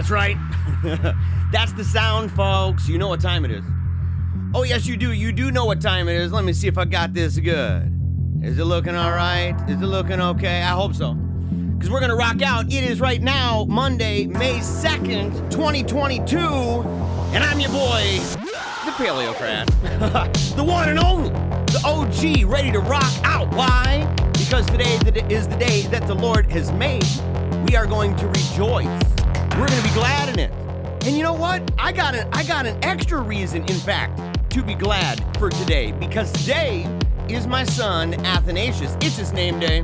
That's right. That's the sound, folks. You know what time it is. Oh, yes, you do. You do know what time it is. Let me see if I got this good. Is it looking all right? Is it looking okay? I hope so. Because we're going to rock out. It is right now, Monday, May 2nd, 2022. And I'm your boy, the Paleocrat. The one and only. The OG, ready to rock out. Why? Because today is the day that the Lord has made. We are going to rejoice. We're going to be glad in it. And you know what? I got an extra reason, in fact, to be glad for today. Because today is my son, Athanasius. It's his name day.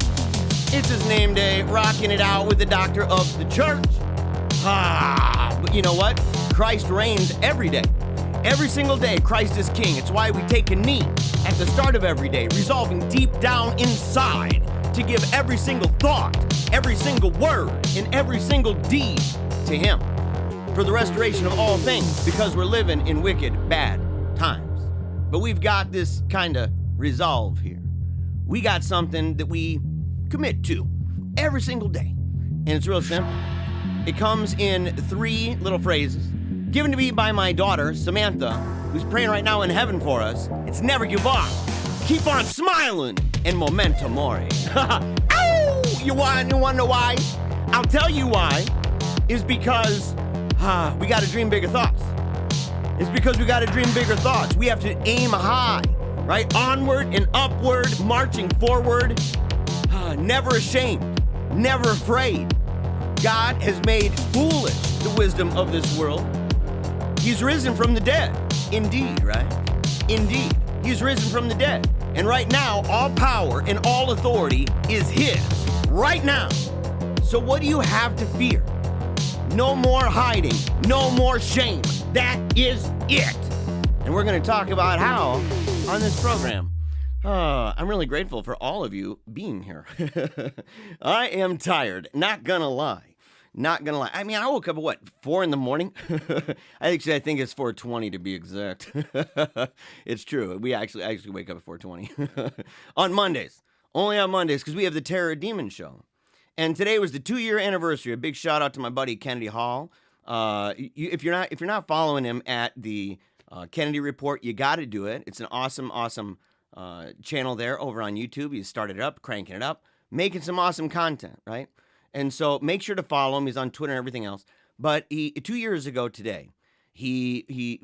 It's his name day, rocking it out with the doctor of the church. But you know what? Christ reigns every day. Every single day, Christ is king. It's why we take a knee at the start of every day, resolving deep down inside to give every single thought, every single word, and every single deed to him for the restoration of all things, because we're living in wicked, bad times. But we've got this kind of resolve here. We got something that we commit to every single day, and it's real simple. It comes in 3 little phrases given to me by my daughter, Samantha, who's praying right now in heaven for us. It's never give up, keep on smiling, and memento mori. Ow! You want to know why? I'll tell you why. Is because we got to dream bigger thoughts. It's because we got to dream bigger thoughts. We have to aim high, right? Onward and upward, marching forward. Never ashamed, never afraid. God has made foolish the wisdom of this world. He's risen from the dead. Indeed, right? Indeed. He's risen from the dead. And right now, all power and all authority is his. Right now. So what do you have to fear? No more hiding. No more shame. That is it. And we're going to talk about how on this program. I'm really grateful for all of you being here. I am tired. Not gonna lie. I mean, I woke up at 4 in the morning? I think it's 4:20 to be exact. It's true. We actually wake up at 4:20 on Mondays. Only on Mondays, because we have the Terror Demon Show. And today was the 2-year anniversary. A big shout out to my buddy Kennedy Hall. If you're not following him at the Kennedy Report, you got to do it. It's an awesome channel there over on YouTube. He's started it up, cranking it up, making some awesome content, right? And so make sure to follow him. He's on Twitter and everything else. But 2 years ago today, the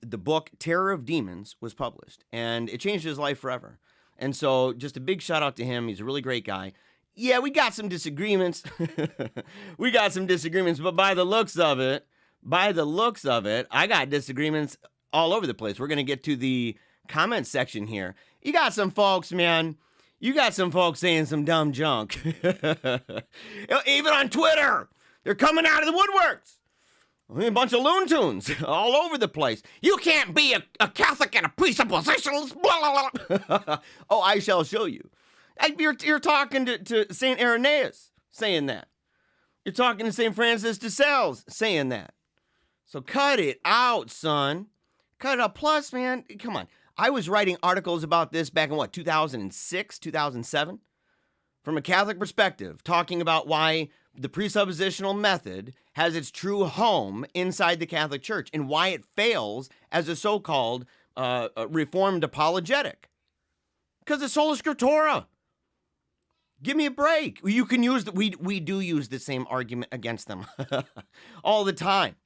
book Terror of Demons was published, and it changed his life forever. And so just a big shout out to him. He's a really great guy. Yeah, we got some disagreements. But by the looks of it, I got disagreements all over the place. We're going to get to the comment section here. You got some folks, man. You got some folks saying some dumb junk. Even on Twitter. They're coming out of the woodworks. A bunch of loon tunes all over the place. You can't be a Catholic and a presuppositionalist. Blah, blah, blah. Oh, I shall show you. You're talking to St. Irenaeus saying that. You're talking to St. Francis de Sales saying that. So cut it out, son. Cut it out. Plus, man, come on. I was writing articles about this back in 2006, 2007, from a Catholic perspective, talking about why the presuppositional method has its true home inside the Catholic Church and why it fails as a so-called reformed apologetic. Because it's sola scriptura. Give me a break. You can use we do use the same argument against them all the time.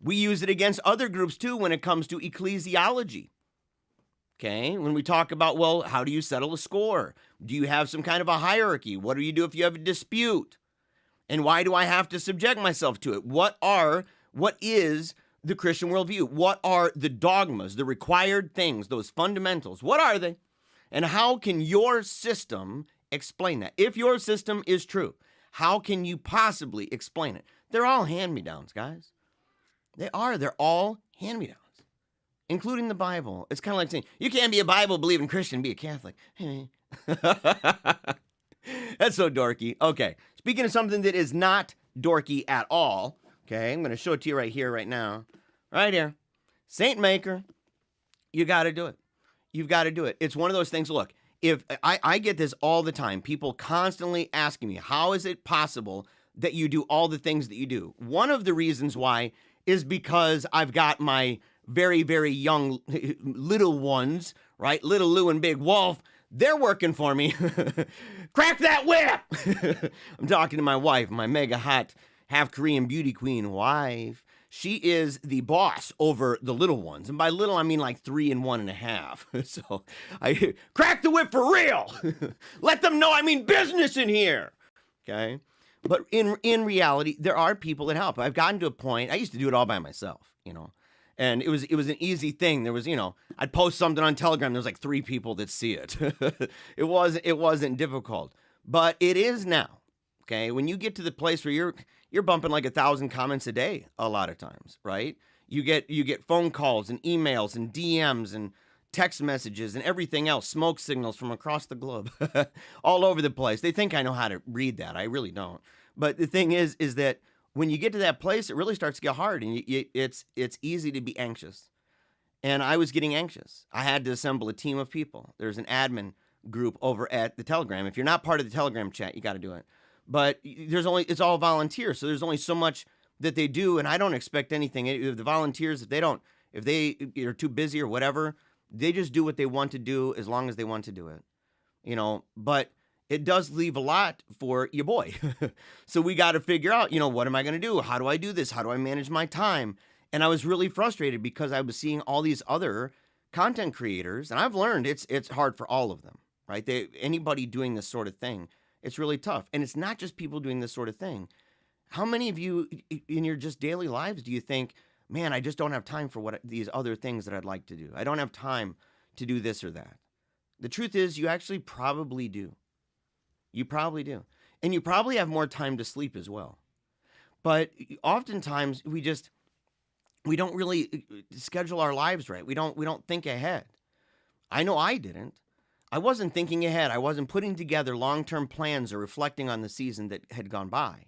We use it against other groups too when it comes to ecclesiology. Okay, when we talk about, well, how do you settle a score? Do you have some kind of a hierarchy? What do you do if you have a dispute? And why do I have to subject myself to it? What is the Christian worldview? What are the dogmas, the required things, those fundamentals? What are they? And how can your system explain that? If your system is true, how can you possibly explain it? They're all hand-me-downs, guys. They are. They're all hand-me-downs. Including the Bible. It's kind of like saying, you can't be a Bible-believing Christian and be a Catholic. That's so dorky. Okay, speaking of something that is not dorky at all, okay, I'm going to show it to you right here, right now. Right here. SAINTMAKER. You got to do it. You've got to do it. It's one of those things, look, if I get this all the time, people constantly asking me, how is it possible that you do all the things that you do. One of the reasons why is because I've got my very, very young little ones, right? Little Lou and Big Wolf. They're working for me. Crack that whip! I'm talking to my wife, my mega hot half Korean beauty queen wife. She is the boss over the little ones. And by little, I mean like 3 and 1.5. So I crack the whip for real. Let them know I mean business in here. Okay. But in reality, there are people that help. I've gotten to a point, I used to do it all by myself, and it was an easy thing. There was, I'd post something on Telegram. There was like 3 people that see it. It wasn't difficult, but it is now. Okay. When you get to the place where you're bumping like 1,000 comments a day, a lot of times, right? You get phone calls and emails and DMs and text messages and everything else, smoke signals from across the globe, all over the place. They think I know how to read that. I really don't. But the thing is that when you get to that place, it really starts to get hard, and it's easy to be anxious. And I was getting anxious. I had to assemble a team of people. There's an admin group over at the Telegram. If you're not part of the Telegram chat, you got to do it. But it's all volunteers, so there's only so much that they do, and I don't expect anything. The volunteers, if they are too busy or whatever, they just do what they want to do as long as they want to do it, but it does leave a lot for your boy. So we got to figure out, what am I going to do? How do I do this? How do I manage my time? And I was really frustrated because I was seeing all these other content creators, and I've learned it's hard for all of them, right? Anybody doing this sort of thing, it's really tough. And it's not just people doing this sort of thing. How many of you in your just daily lives do you think, man, I just don't have time for these other things that I'd like to do. I don't have time to do this or that. The truth is, you actually probably do. You probably do. And you probably have more time to sleep as well. But oftentimes we don't really schedule our lives right. We don't think ahead. I know I didn't. I wasn't thinking ahead. I wasn't putting together long-term plans or reflecting on the season that had gone by.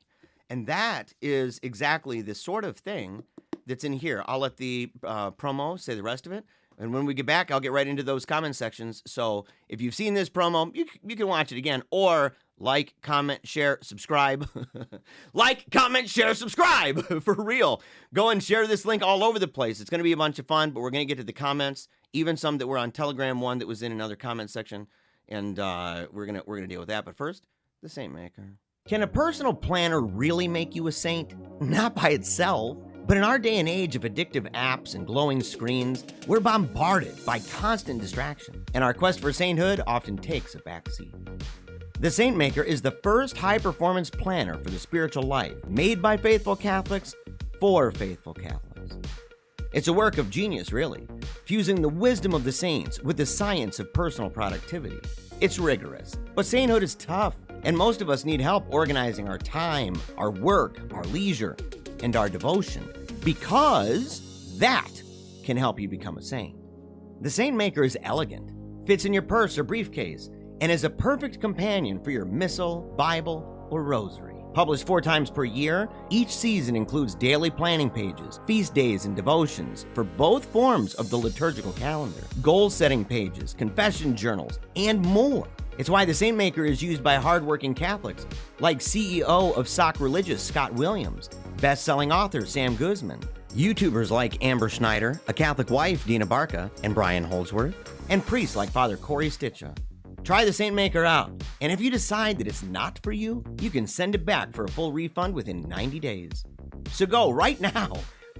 And that is exactly the sort of thing that's in here. I'll let the promo say the rest of it. And when we get back, I'll get right into those comment sections. So if you've seen this promo, you can watch it again. Or like, comment, share, subscribe. Like, comment, share, subscribe. For real. Go and share this link all over the place. It's going to be a bunch of fun, but we're going to get to the comments. Even some that were on Telegram, one that was in another comment section. And we're gonna deal with that. But first, the SAINTMAKER. Can a personal planner really make you a saint? Not by itself. But in our day and age of addictive apps and glowing screens, we're bombarded by constant distraction, and our quest for sainthood often takes a backseat. The SAINTMAKER is the first high-performance planner for the spiritual life, made by faithful Catholics for faithful Catholics. It's a work of genius, really, fusing the wisdom of the saints with the science of personal productivity. It's rigorous, but sainthood is tough, and most of us need help organizing our time, our work, our leisure, and our devotion, because that can help you become a saint. The SAINTMAKER is elegant, fits in your purse or briefcase, and is a perfect companion for your missal, Bible, or rosary. Published 4 times per year, each season includes daily planning pages, feast days, and devotions for both forms of the liturgical calendar, goal-setting pages, confession journals, and more. It's why the SAINTMAKER is used by hardworking Catholics, like CEO of Sock Religious Scott Williams, best-selling author Sam Guzman, YouTubers like Amber Schneider, a Catholic wife Dina Barca and Brian Holdsworth, and priests like Father Corey Stitcha. Try the SAINTMAKER out, and if you decide that it's not for you, you can send it back for a full refund within 90 days. So go right now.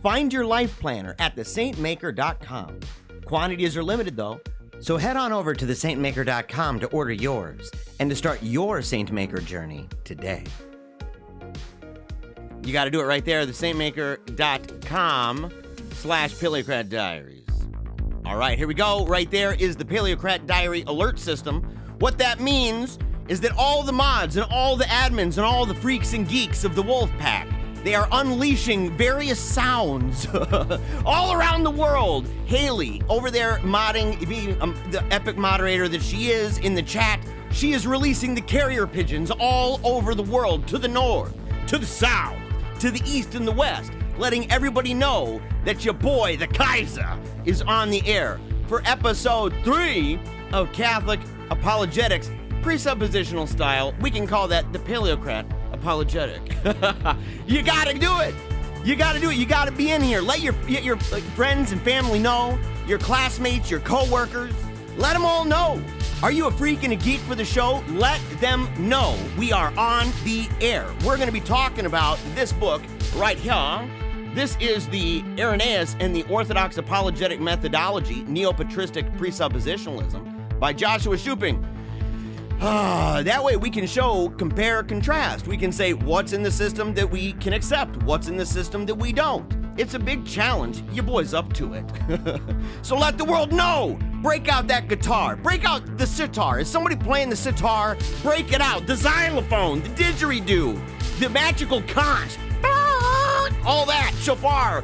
Find your life planner at thesaintmaker.com. Quantities are limited though, so head on over to thesaintmaker.com to order yours and to start your SAINTMAKER journey today. You got to do it right there, thesaintmaker.com/PaleocratDiaries. All right, here we go. Right there is the Paleocrat Diary alert system. What that means is that all the mods and all the admins and all the freaks and geeks of the Wolf Pack, they are unleashing various sounds all around the world. Haley, over there modding, the epic moderator that she is in the chat, she is releasing the carrier pigeons all over the world, to the north, to the south, to the east and the west, letting everybody know that your boy, the Kaiser, is on the air for episode 3 of Catholic Apologetics, presuppositional style. We can call that the Paleocrat apologetic. You gotta do it. You gotta do it. You gotta be in here. Let your friends and family know, your classmates, your co-workers. Let them all know. Are you a freak and a geek for the show? Let them know. We are on the air. We're going to be talking about this book right here. This is the Irenaeus and the Orthodox Apologetic Methodology, Neo-Patristic Presuppositionalism by Joshua Shuping. That way we can show, compare, contrast. We can say what's in the system that we can accept, what's in the system that we don't. It's a big challenge. Your boy's up to it. So let the world know. Break out that guitar. Break out the sitar. Is somebody playing the sitar? Break it out. The xylophone, the didgeridoo, the magical conch. All that. Shofar.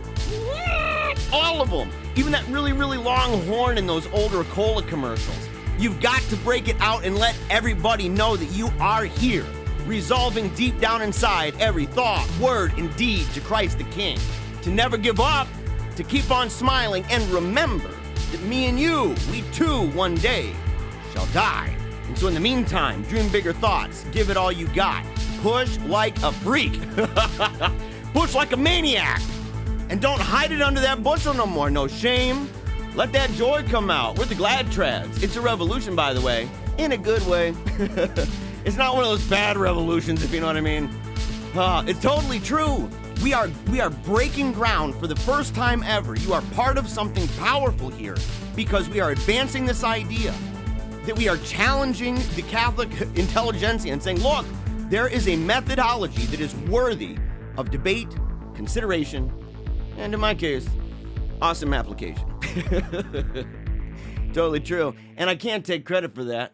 All of them. Even that really, really long horn in those older cola commercials. You've got to break it out and let everybody know that you are here, resolving deep down inside every thought, word, and deed to Christ the King. To never give up, to keep on smiling, and remember that me and you, we too one day shall die. And so in the meantime, dream bigger thoughts, give it all you got. Push like a freak. Push like a maniac. And don't hide it under that bushel no more. No shame. Let that joy come out. We're the glad trads. It's a revolution, by the way, in a good way. It's not one of those bad revolutions, if you know what I mean. It's totally true. We are breaking ground for the first time ever. You are part of something powerful here because we are advancing this idea that we are challenging the Catholic intelligentsia and saying, look, there is a methodology that is worthy of debate, consideration, and in my case, awesome application. Totally true. And I can't take credit for that,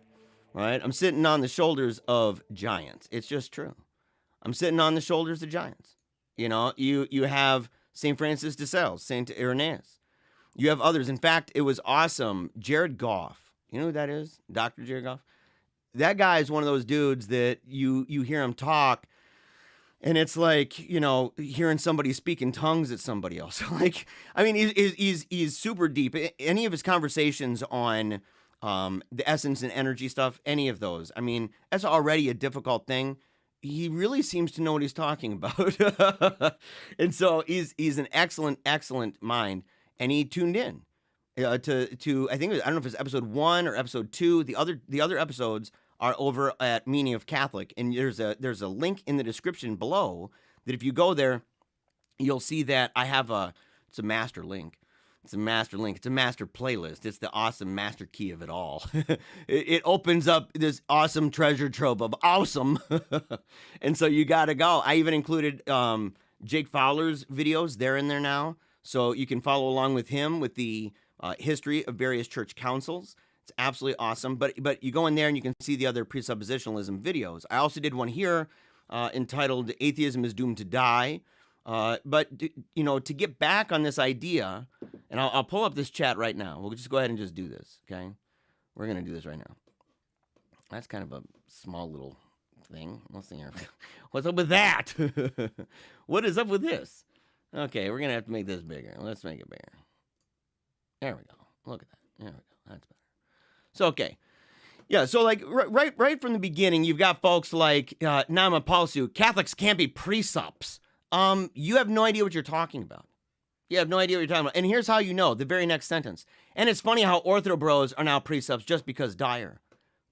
right? I'm sitting on the shoulders of giants. It's just true. I'm sitting on the shoulders of giants. You know, you have St. Francis de Sales, St. Irenaeus. You have others. In fact, it was awesome. Jared Goff. You know who that is? Dr. Jared Goff? That guy is one of those dudes that you hear him talk, and it's like, you know, hearing somebody speak in tongues at somebody else. Like, I mean, he's super deep. Any of his conversations on the essence and energy stuff, any of those, I mean, that's already a difficult thing. He really seems to know what he's talking about. And so he's an excellent mind. And he tuned in to I think, I don't know if it's episode 1 or episode 2. The other episodes are over at Meaning of Catholic. And there's a link in the description below that if you go there, you'll see that I have it's a master link. It's a master link. It's a master playlist. It's the awesome master key of it all. It opens up this awesome treasure trove of awesome. And so you got to go. I even included Jake Fowler's videos. They're in there now. So you can follow along with him with the history of various church councils. It's absolutely awesome. But you go in there and you can see the other presuppositionalism videos. I also did one here entitled Atheism is Doomed to Die. But, you know, to get back on this idea, and I'll pull up this chat right now. We'll just go ahead and just do this, okay? We're going to do this right now. That's kind of a small little thing. Let's see here. What's up with that? What is up with this? Okay, we're going to have to make this bigger. Let's make it bigger. There we go. Look at that. There we go. That's better. So, okay. Yeah, so like right from the beginning, you've got folks like Nama Palsu, Catholics can't be presupps. You have no idea what you're talking about. You have no idea what you're talking about. And here's how you know, the very next sentence. And it's funny how Ortho-bros are now presupps just because Dyer.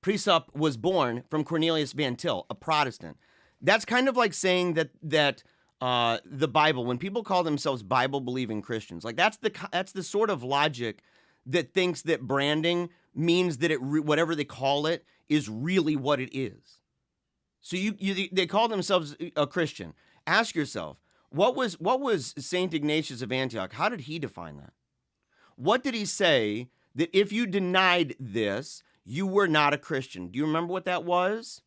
Presupp was born from Cornelius Van Til, a Protestant. That's kind of like saying that the Bible, when people call themselves Bible-believing Christians, like that's the sort of logic that thinks that branding means that whatever they call it is really what it is. So they call themselves a Christian. Ask yourself, what was St. Ignatius of Antioch? How did he define that? What did he say that if you denied this, you were not a Christian? Do you remember what that was?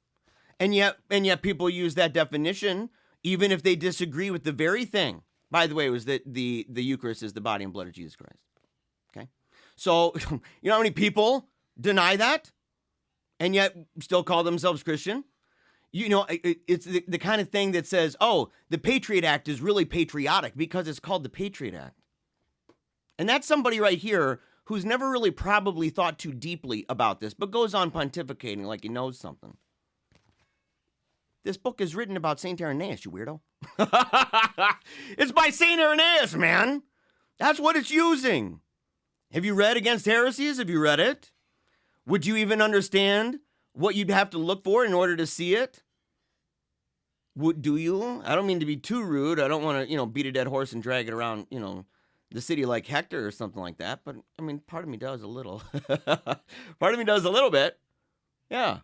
And yet people use that definition even if they disagree with the very thing. By the way, it was that the Eucharist is the body and blood of Jesus Christ. Okay? So, you know how many people deny that and yet still call themselves Christian? You know, it's the kind of thing that says, oh, the Patriot Act is really patriotic because it's called the Patriot Act. And that's somebody right here who's never really probably thought too deeply about this, but goes on pontificating like he knows something. This book is written about St. Irenaeus, you weirdo. It's by St. Irenaeus, man. That's what it's using. Have you read Against Heresies? Have you read it? Would you even understand what you'd have to look for in order to see it? Do you? I don't mean to be too rude. I don't want to, beat a dead horse and drag it around, the city like Hector or something like that. But, I mean, part of me does a little. Part of me does a little bit. Yeah.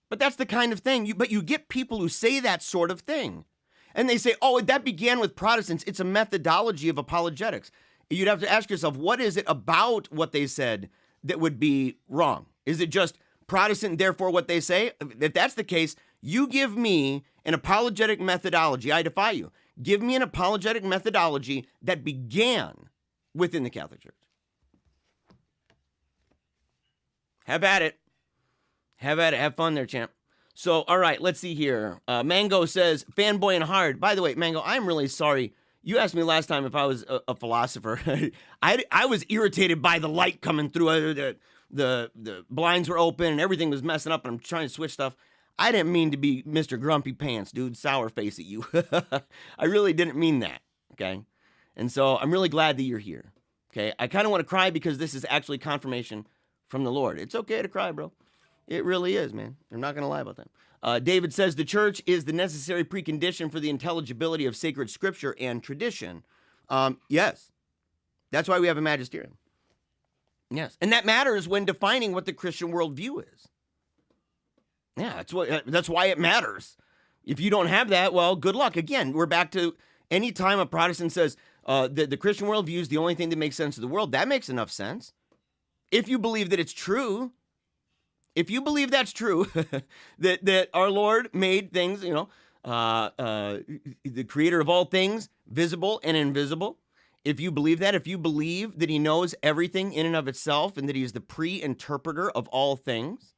But that's the kind of thing. But you get people who say that sort of thing. And they say, oh, that began with Protestants. It's a methodology of apologetics. You'd have to ask yourself, what is it about what they said that would be wrong? Is it just Protestant, therefore what they say? If that's the case, you give me an apologetic methodology. I defy you. Give me an apologetic methodology that began within the Catholic Church. Have at it. Have at it. Have fun there, champ. So, all right, let's see here. Mango says, fanboy and hard. By the way, Mango, I'm really sorry. You asked me last time if I was a philosopher. I was irritated by the light coming through. The blinds were open and everything was messing up and I'm trying to switch stuff. I didn't mean to be Mr. Grumpy Pants, dude, sour face at you. I really didn't mean that, okay? And so I'm really glad that you're here, okay? I kind of want to cry because this is actually confirmation from the Lord. It's okay to cry, bro. It really is, man. I'm not going to lie about that. David says the church is the necessary precondition for the intelligibility of sacred scripture and tradition. Yes. That's why we have a magisterium. Yes. And that matters when defining what the Christian worldview is. Yeah, that's why it matters. If you don't have that, well, good luck. Again, we're back to any time a Protestant says the Christian worldview is the only thing that makes sense of the world, that makes enough sense. If you believe that it's true, if you believe that's true, that our Lord made things, the creator of all things, visible and invisible, if you believe that, if you believe that he knows everything in and of itself and that he is the pre-interpreter of all things,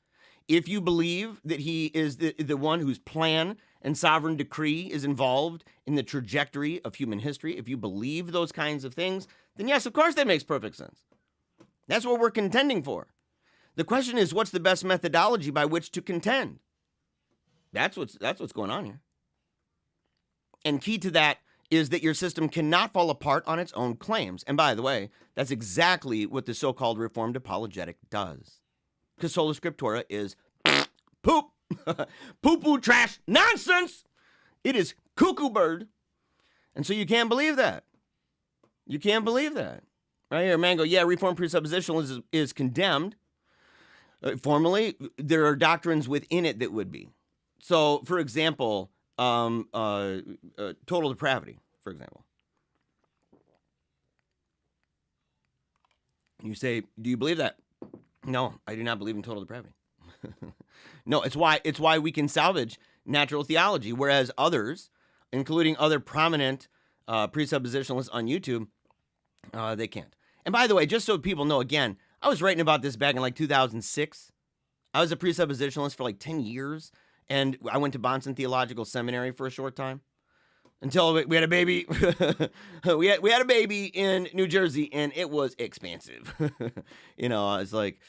if you believe that he is the one whose plan and sovereign decree is involved in the trajectory of human history, if you believe those kinds of things, then yes, of course that makes perfect sense. That's what we're contending for. The question is, what's the best methodology by which to contend? That's what's going on here. And key to that is that your system cannot fall apart on its own claims. And by the way, that's exactly what the so-called Reformed apologetic does. Because sola scriptura is poop, poo-poo trash nonsense. It is cuckoo bird. And so you can't believe that. You can't believe that. Right here, Mango, yeah, Reformed presuppositionalism is condemned. Formally, there are doctrines within it that would be. So, for example, total depravity, for example. You say, do you believe that? No, I do not believe in total depravity. No, it's why we can salvage natural theology, whereas others, including other prominent presuppositionalists on YouTube, they can't. And by the way, just so people know, again, I was writing about this back in like 2006. I was a presuppositionalist for like 10 years, and I went to Bonson Theological Seminary for a short time until we had a baby. we had a baby in New Jersey, and it was expensive. It's like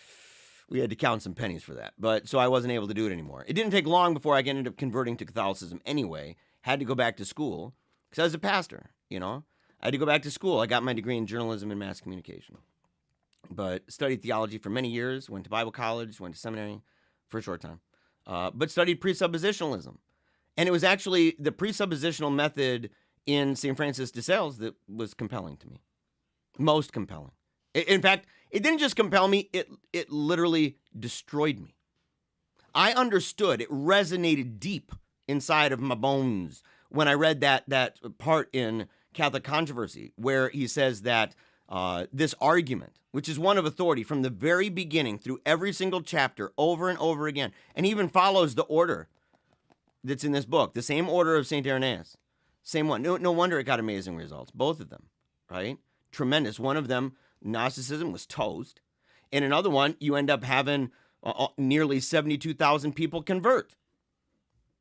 we had to count some pennies for that. But so I wasn't able to do it anymore. It didn't take long before I ended up converting to Catholicism anyway. Had to go back to school because I was a pastor, I had to go back to school. I got my degree in journalism and mass communication. But studied theology for many years, went to Bible college, went to seminary for a short time, but studied presuppositionalism. And it was actually the presuppositional method in St. Francis de Sales that was compelling to me. Most compelling. In fact, it didn't just compel me, it literally destroyed me. I understood, it resonated deep inside of my bones when I read that part in Catholic Controversy where he says that this argument, which is one of authority from the very beginning through every single chapter over and over again, and even follows the order that's in this book, the same order of St. Irenaeus, same one. No wonder it got amazing results, both of them, right? Tremendous. One of them, Gnosticism, was toast. In another one, you end up having nearly 72,000 people convert,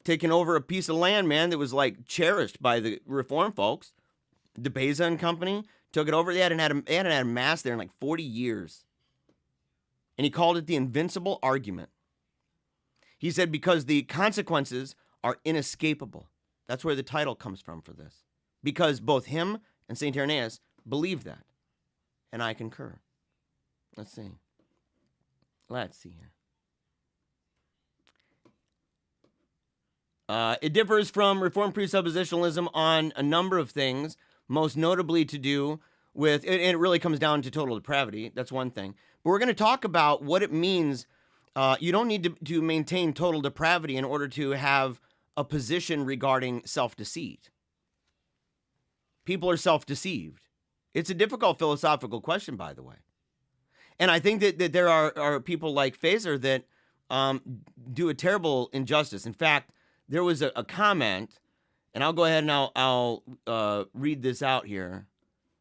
taking over a piece of land, man, that was like cherished by the Reformed folks. De Beza and company took it over. They hadn't had a mass there in like 40 years. And he called it the invincible argument. He said because the consequences are inescapable. That's where the title comes from for this. Because both him and St. Irenaeus believe that. And I concur. Let's see. Let's see here. It differs from Reformed presuppositionalism on a number of things, most notably to do with, and it really comes down to total depravity. That's one thing. But we're going to talk about what it means. You don't need to maintain total depravity in order to have a position regarding self-deceit. People are self-deceived. It's a difficult philosophical question, by the way. And I think that there are people like Fraser that do a terrible injustice. In fact, there was a comment, and I'll go ahead and I'll read this out here.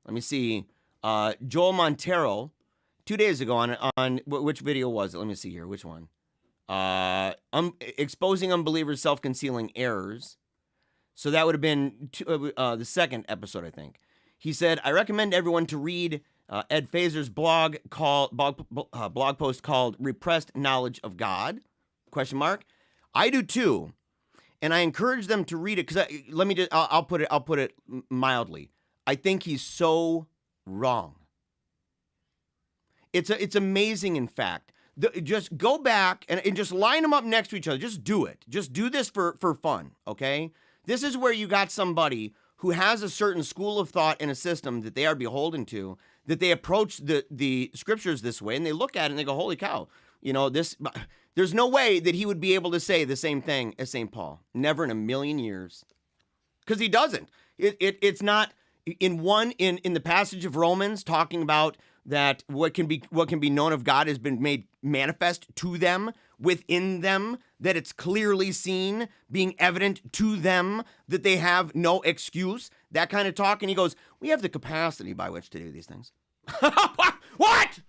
Let me see. Joel Montero, 2 days ago on which video was it? Let me see here. Which one? Exposing unbelievers' self-concealing errors. So that would have been the second episode, I think. He said, I recommend everyone to read Ed Fraser's blog post called Repressed Knowledge of God? ? I do too. And I encourage them to read it because I'll put it mildly. I think he's so wrong. It's amazing, in fact. Just go back and just line them up next to each other. Just do it. Just do this for fun, okay? This is where you got somebody who has a certain school of thought and a system that they are beholden to, that they approach the scriptures this way, and they look at it and they go, holy cow, there's no way that he would be able to say the same thing as St. Paul. Never in a million years. Because he doesn't. It's not in the passage of Romans talking about that what can be known of God has been made manifest to them, within them, that it's clearly seen, being evident to them, that they have no excuse, that kind of talk. And he goes, we have the capacity by which to do these things. What?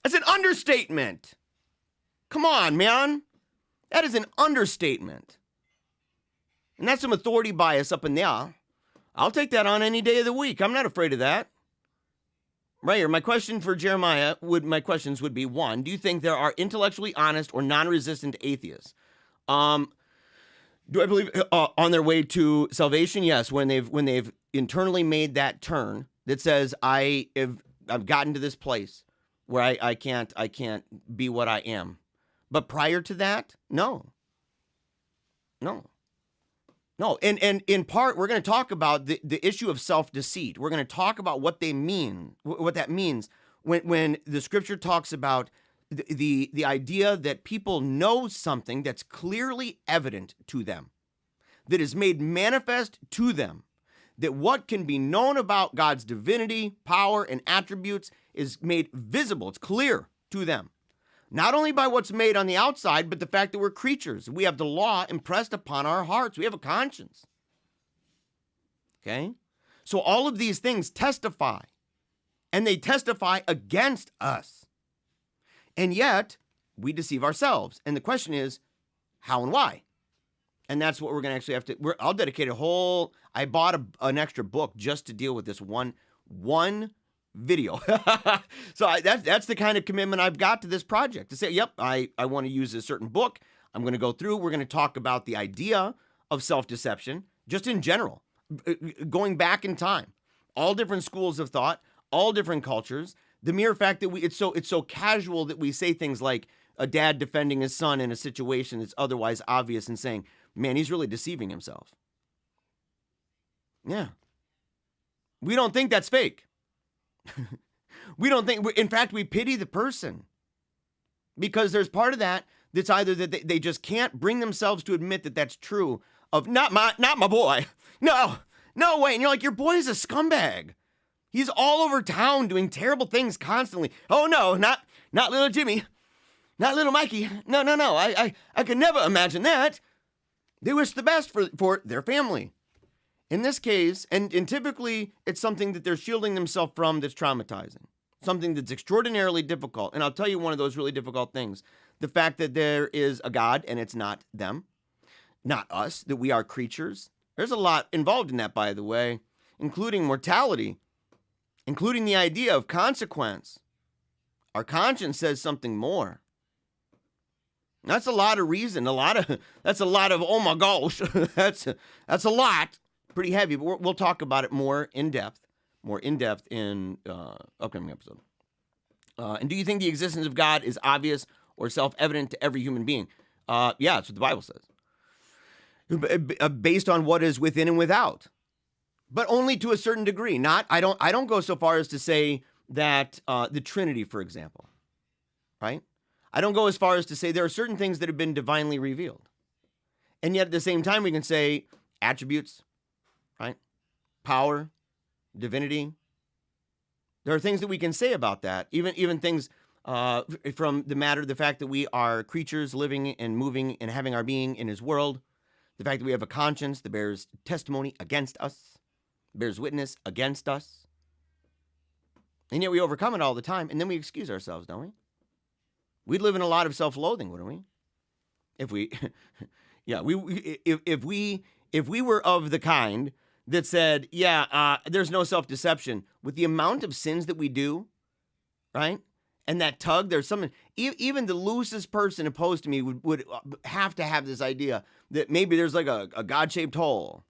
That's an understatement. Come on, man. That is an understatement. And that's some authority bias up in there. I'll take that on any day of the week. I'm not afraid of that. Right here, my question for Jeremiah my questions would be: 1, do you think there are intellectually honest or non-resistant atheists? Do I believe on their way to salvation? Yes, when they've internally made that turn that says I've gotten to this place where I can't be what I am. But prior to that, no. And in part, we're going to talk about the issue of self-deceit. We're going to talk about what that means when the scripture talks about the idea that people know something that's clearly evident to them, that is made manifest to them, that what can be known about God's divinity, power, and attributes is made visible. It's clear to them. Not only by what's made on the outside, but the fact that we're creatures. We have the law impressed upon our hearts. We have a conscience. Okay? So all of these things testify, and they testify against us. And yet, we deceive ourselves. And the question is, how and why? And that's what we're going to actually have to, I'll dedicate I bought an extra book just to deal with this one video. So that's the kind of commitment I've got to this project, to say, yep, I want to use a certain book. I'm going to go through. We're going to talk about the idea of self-deception, just in general, going back in time, all different schools of thought, all different cultures. The mere fact that it's so casual that we say things like a dad defending his son in a situation that's otherwise obvious and saying, man, he's really deceiving himself. Yeah. We don't think that's fake. We don't think, in fact, we pity the person, because there's part of that that's either that they just can't bring themselves to admit that that's true of not my boy. No way. And you're like, your boy is a scumbag. He's all over town doing terrible things constantly. Oh no, not little Jimmy, not little Mikey. No. I could never imagine that. They wish the best for their family. In this case, and typically it's something that they're shielding themselves from that's traumatizing, something that's extraordinarily difficult. And I'll tell you one of those really difficult things, the fact that there is a God and it's not them, not us, that we are creatures. There's a lot involved in that, by the way, including mortality, including the idea of consequence. Our conscience says something more. That's a lot of reason. That's a lot of, oh my gosh. that's a lot. Pretty heavy, but we'll talk about it more in depth in upcoming episode. And do you think the existence of God is obvious or self-evident to every human being? Yeah, that's what the Bible says. Based on what is within and without, but only to a certain degree. I don't go so far as to say that the Trinity, for example, right? I don't go as far as to say there are certain things that have been divinely revealed. And yet at the same time, we can say attributes, right? Power, divinity. There are things that we can say about that, even things from the fact that we are creatures living and moving and having our being in his world, the fact that we have a conscience that bears testimony against us, bears witness against us, and yet we overcome it all the time, and then we excuse ourselves, don't we? We'd live in a lot of self-loathing, wouldn't we? If we, yeah, if we were of the kind that said, there's no self-deception, with the amount of sins that we do, right? And that tug, there's something, even the loosest person opposed to me would have to have this idea that maybe there's like a God-shaped hole.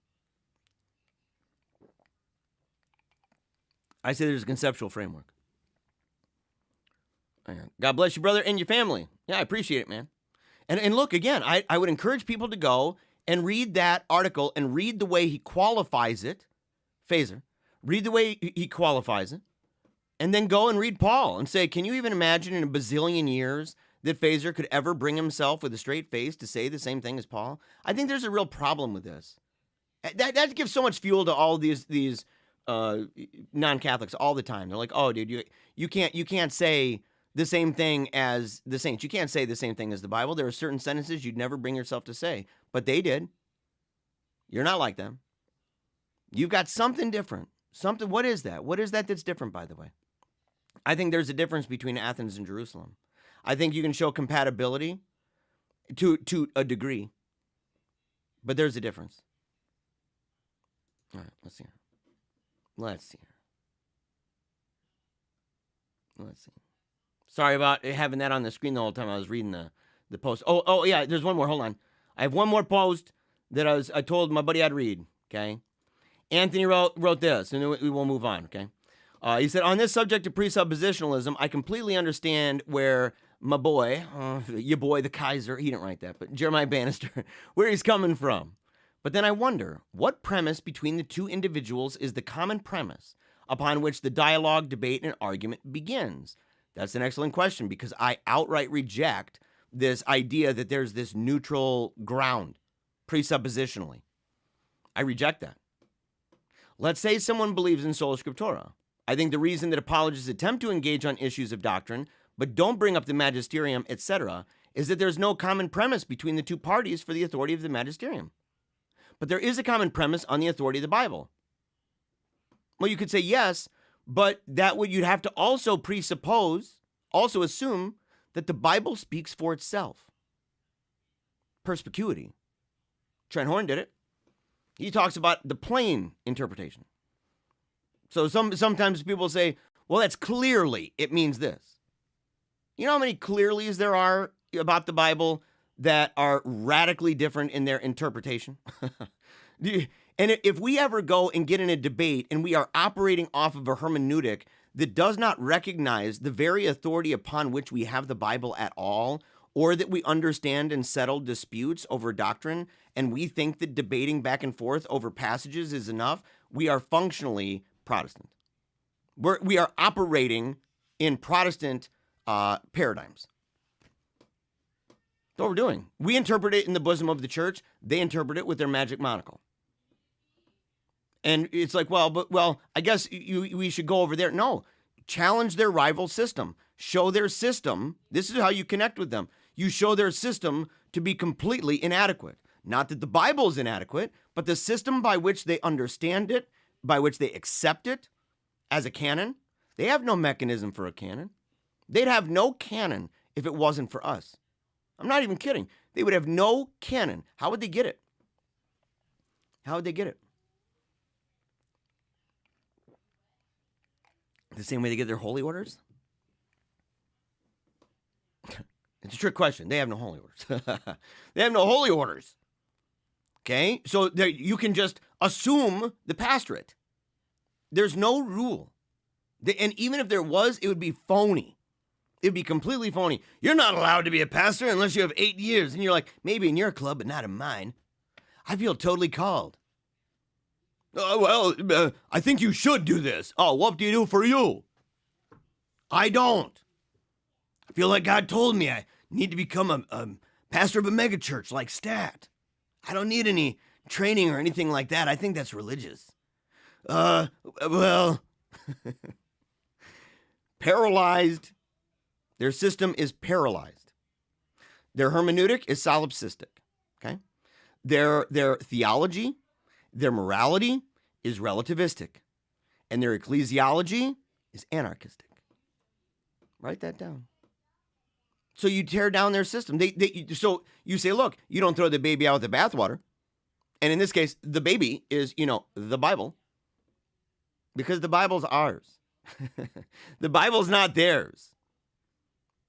I say there's a conceptual framework. God bless you, brother, and your family. Yeah, I appreciate it, man. And look, again, I would encourage people to go and read that article and read the way he qualifies it. Phaser. Read the way he qualifies it. And then go and read Paul and say, can you even imagine in a bazillion years that Phaser could ever bring himself with a straight face to say the same thing as Paul? I think there's a real problem with this. That gives so much fuel to all these non-Catholics all the time. They're like, oh, dude, you can't say the same thing as the saints. You can't say the same thing as the Bible. There are certain sentences you'd never bring yourself to say, but they did. You're not like them. You've got something different. Something. What is that? What is that that's different, by the way? I think there's a difference between Athens and Jerusalem. I think you can show compatibility to a degree, but there's a difference. All right, let's see. Sorry about having that on the screen the whole time I was reading the post. Oh yeah, there's one more. Hold on. I have one more post that I told my buddy I'd read, okay? Anthony wrote this, and we will move on, okay? He said, on this subject of presuppositionalism, I completely understand where my boy, your boy, the Kaiser, he didn't write that, but Jeremiah Bannister, where he's coming from. But then I wonder, what premise between the two individuals is the common premise upon which the dialogue, debate, and argument begins? That's an excellent question, because I outright reject this idea that there's this neutral ground, presuppositionally. I reject that. Let's say someone believes in sola scriptura. I think the reason that apologists attempt to engage on issues of doctrine, but don't bring up the magisterium, etc., is that there's no common premise between the two parties for the authority of the magisterium. But there is a common premise on the authority of the Bible. Well, you could say yes, but you'd have to also assume that the Bible speaks for itself. Perspicuity. Trent Horn did it. He talks about the plain interpretation. So sometimes people say, well, that's clearly, it means this. You know how many clearlies there are about the Bible that are radically different in their interpretation? And if we ever go and get in a debate and we are operating off of a hermeneutic that does not recognize the very authority upon which we have the Bible at all, or that we understand and settle disputes over doctrine, and we think that debating back and forth over passages is enough, we are functionally Protestant. We are operating in Protestant paradigms. That's what we're doing. We interpret it in the bosom of the church. They interpret it with their magic monocle. And it's like, I guess we should go over there. No, challenge their rival system. Show their system. This is how you connect with them. You show their system to be completely inadequate. Not that the Bible is inadequate, but the system by which they understand it, by which they accept it as a canon. They have no mechanism for a canon. They'd have no canon if it wasn't for us. I'm not even kidding. They would have no canon. How would they get it? How would they get it? The same way they get their holy orders? It's a trick question. They have no holy orders. They have no holy orders. Okay? So you can just assume the pastorate. There's no rule. And even if there was, it would be phony. It would be completely phony. You're not allowed to be a pastor unless you have 8 years. And you're like, maybe in your club, but not in mine. I feel totally called. I think you should do this. Oh, what do you do for you? I don't. I feel like God told me I need to become a pastor of a megachurch like Stat. I don't need any training or anything like that. I think that's religious. Paralyzed. Their system is paralyzed. Their hermeneutic is solipsistic. Okay? Their theology, their morality is relativistic. And their ecclesiology is anarchistic. Write that down. So you tear down their system. So you say, look, you don't throw the baby out with the bathwater. And in this case, the baby is, the Bible. Because the Bible's ours. The Bible's not theirs.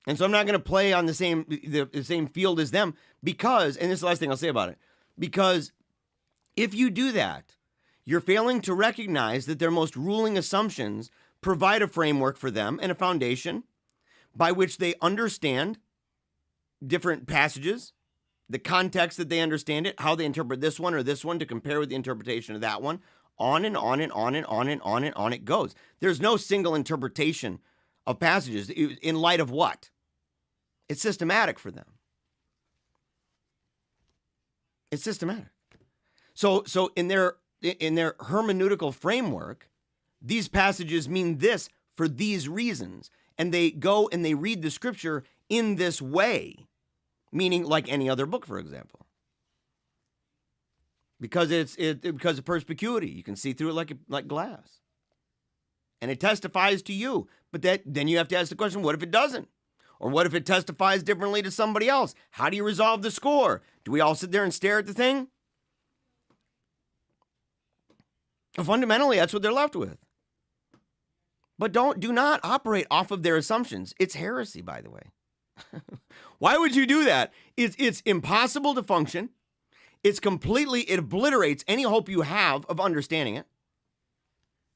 And so I'm not going to play on the same field as them because, and this is the last thing I'll say about it, because if you do that, you're failing to recognize that their most ruling assumptions provide a framework for them and a foundation by which they understand different passages, the context that they understand it, how they interpret this one or this one to compare with the interpretation of that one, on and on and on and on and on and on it goes. There's no single interpretation of passages in light of what? It's systematic for them. It's systematic. So in their hermeneutical framework, these passages mean this for these reasons. And they go and they read the scripture in this way, meaning like any other book, for example. Because because of perspicuity, you can see through it like glass. And it testifies to you. But then you have to ask the question, what if it doesn't? Or what if it testifies differently to somebody else? How do you resolve the score? Do we all sit there and stare at the thing? Fundamentally, that's what they're left with. But do not operate off of their assumptions. It's heresy, by the way. Why would you do that? It's impossible to function. It obliterates any hope you have of understanding it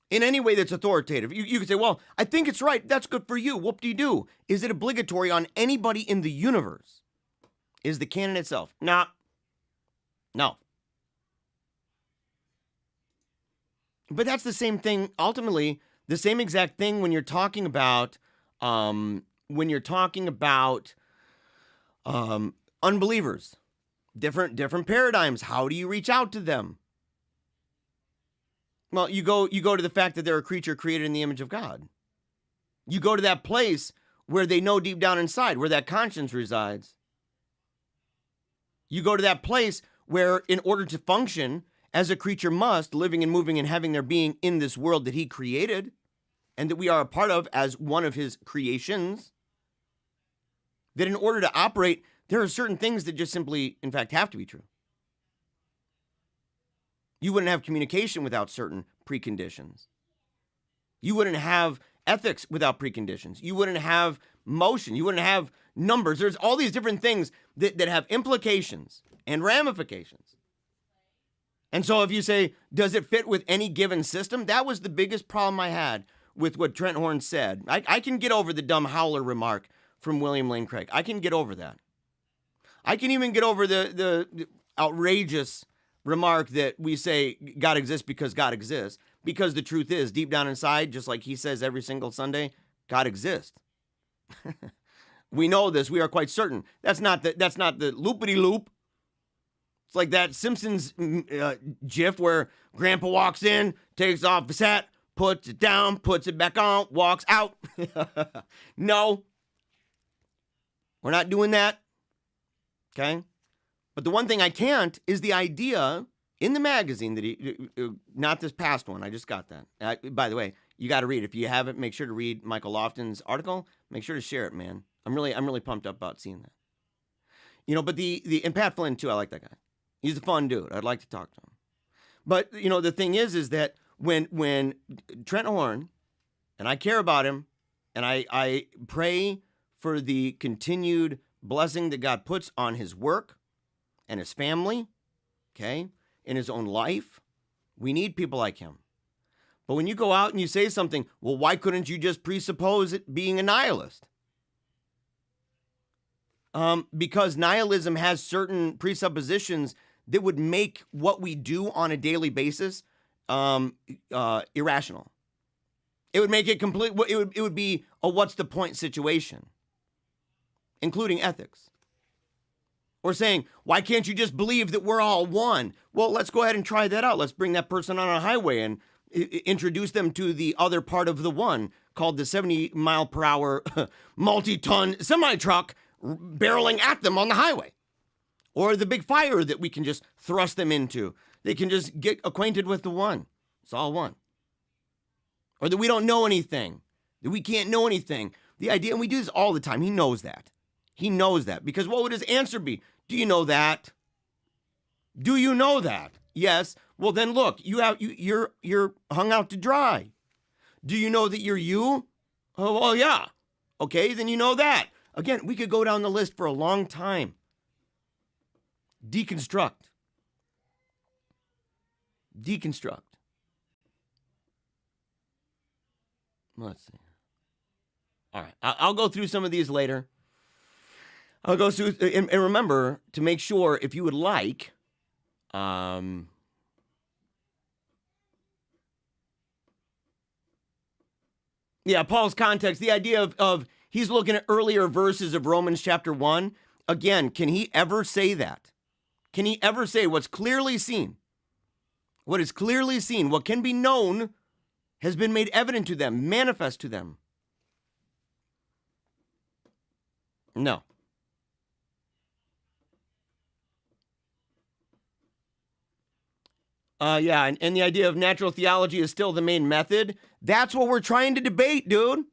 in any way that's authoritative. You could say, well, I think it's right. That's good for you. Whoop-de-doo. Is it obligatory on anybody in the universe? Is the canon itself? Nah. No. But that's the same thing, ultimately, the same exact thing when you're talking about unbelievers. Different paradigms. How do you reach out to them? Well, you go to the fact that they're a creature created in the image of God. You go to that place where they know deep down inside, where that conscience resides. You go to that place where, in order to function as a creature must, living and moving and having their being in this world that he created, and that we are a part of as one of his creations, that in order to operate, there are certain things that just simply, in fact, have to be true. You wouldn't have communication without certain preconditions. You wouldn't have ethics without preconditions. You wouldn't have motion. You wouldn't have numbers. There's all these different things that have implications and ramifications. And so if you say, does it fit with any given system? That was the biggest problem I had with what Trent Horn said. I can get over the dumb howler remark from William Lane Craig. I can get over that. I can even get over the outrageous remark that we say God exists because God exists. Because the truth is, deep down inside, just like he says every single Sunday, God exists. We know this. We are quite certain. That's not the loopity-loop. It's like that Simpsons gif where Grandpa walks in, takes off his hat, puts it down, puts it back on, walks out. No. We're not doing that. Okay? But the one thing I can't is the idea in the magazine that not this past one, I just got that. By the way, you got to read. If you haven't, make sure to read Michael Lofton's article. Make sure to share it, man. I'm really pumped up about seeing that. But and Pat Flynn too, I like that guy. He's a fun dude. I'd like to talk to him. But, the thing is that when Trent Horn, and I care about him, and I pray for the continued blessing that God puts on his work and his family, okay, in his own life. We need people like him. But when you go out and you say something, well, why couldn't you just presuppose it being a nihilist? Because nihilism has certain presuppositions that would make what we do on a daily basis irrational. It would make it complete. It would be a what's the point situation, including ethics. Or saying, why can't you just believe that we're all one? Well, let's go ahead and try that out. Let's bring that person on a highway and introduce them to the other part of the one called the 70-mile-per-hour multi-ton semi-truck barreling at them on the highway. Or the big fire that we can just thrust them into. They can just get acquainted with the one. It's all one. Or that we don't know anything. That we can't know anything. The idea, and we do this all the time. He knows that. He knows that. Because what would his answer be? Do you know that? Do you know that? Yes. Well, then look, you're hung out to dry. Do you know that you're you? Oh, well, yeah. Okay, then you know that. Again, we could go down the list for a long time. Deconstruct. Deconstruct. Let's see. All right, I'll go through some of these later. I'll go through, and remember to make sure if you would like, Paul's context, the idea of he's looking at earlier verses of Romans chapter 1. Again, can he ever say that? Can he ever say what's clearly seen? What is clearly seen, what can be known, has been made evident to them, manifest to them? No. And the idea of natural theology is still the main method. That's what we're trying to debate, dude.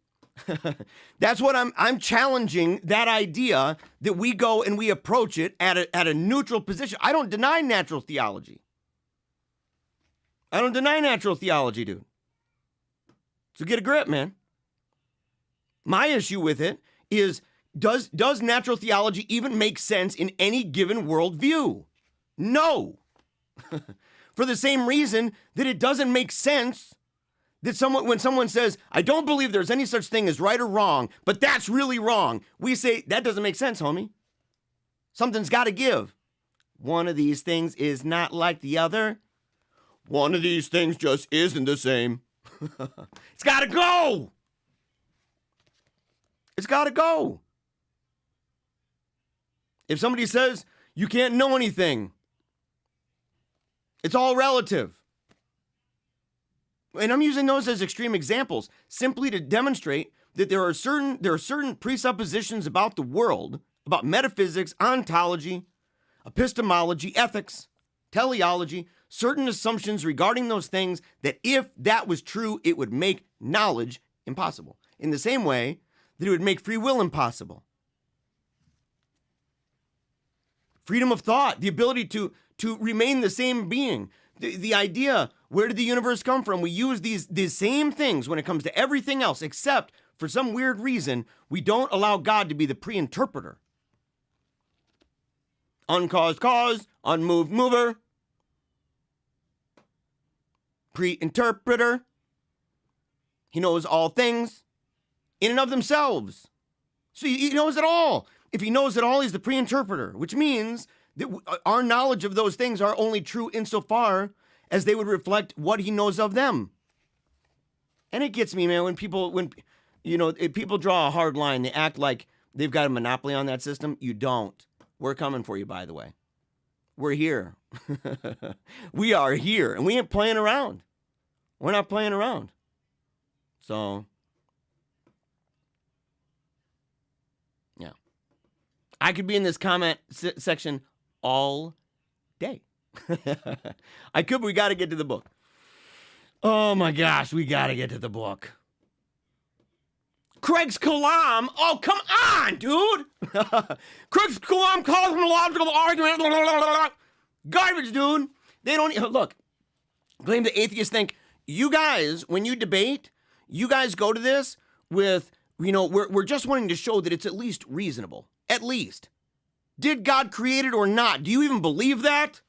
That's what I'm challenging, that idea that we go and we approach it at a neutral position. I don't deny natural theology. I don't deny natural theology, dude. So get a grip, man. My issue with it is, does natural theology even make sense in any given worldview? No. For the same reason that it doesn't make sense that when someone says, I don't believe there's any such thing as right or wrong, but that's really wrong, we say, that doesn't make sense, homie. Something's got to give. One of these things is not like the other. One of these things just isn't the same. It's got to go. It's got to go. If somebody says you can't know anything, it's all relative. And I'm using those as extreme examples simply to demonstrate that there are certain presuppositions about the world, about metaphysics, ontology, epistemology, ethics, teleology, certain assumptions regarding those things that if that was true, it would make knowledge impossible. In the same way that it would make free will impossible. Freedom of thought, the ability to remain the same being. The idea, where did the universe come from? We use these same things when it comes to everything else, except for some weird reason, we don't allow God to be the pre-interpreter. Uncaused cause, unmoved mover, pre-interpreter. He knows all things in and of themselves. So he knows it all. If he knows it all, he's the pre-interpreter, which means that our knowledge of those things are only true insofar as they would reflect what he knows of them. And it gets me, man, when people draw a hard line, they act like they've got a monopoly on that system. You don't. We're coming for you, by the way. We're here. We are here, and we ain't playing around. We're not playing around. So, yeah. I could be in this comment section all day. I could, but we got to get to the book. Oh my gosh, we got to get to the book. Craig's Kalam. Oh, come on, dude. Craig's Kalam calls him a logical argument. Garbage, dude. They don't look. Claim the atheists think you guys, when you debate, you guys go to this with, we're just wanting to show that it's at least reasonable. at least. Did God create it or not? Do you even believe that?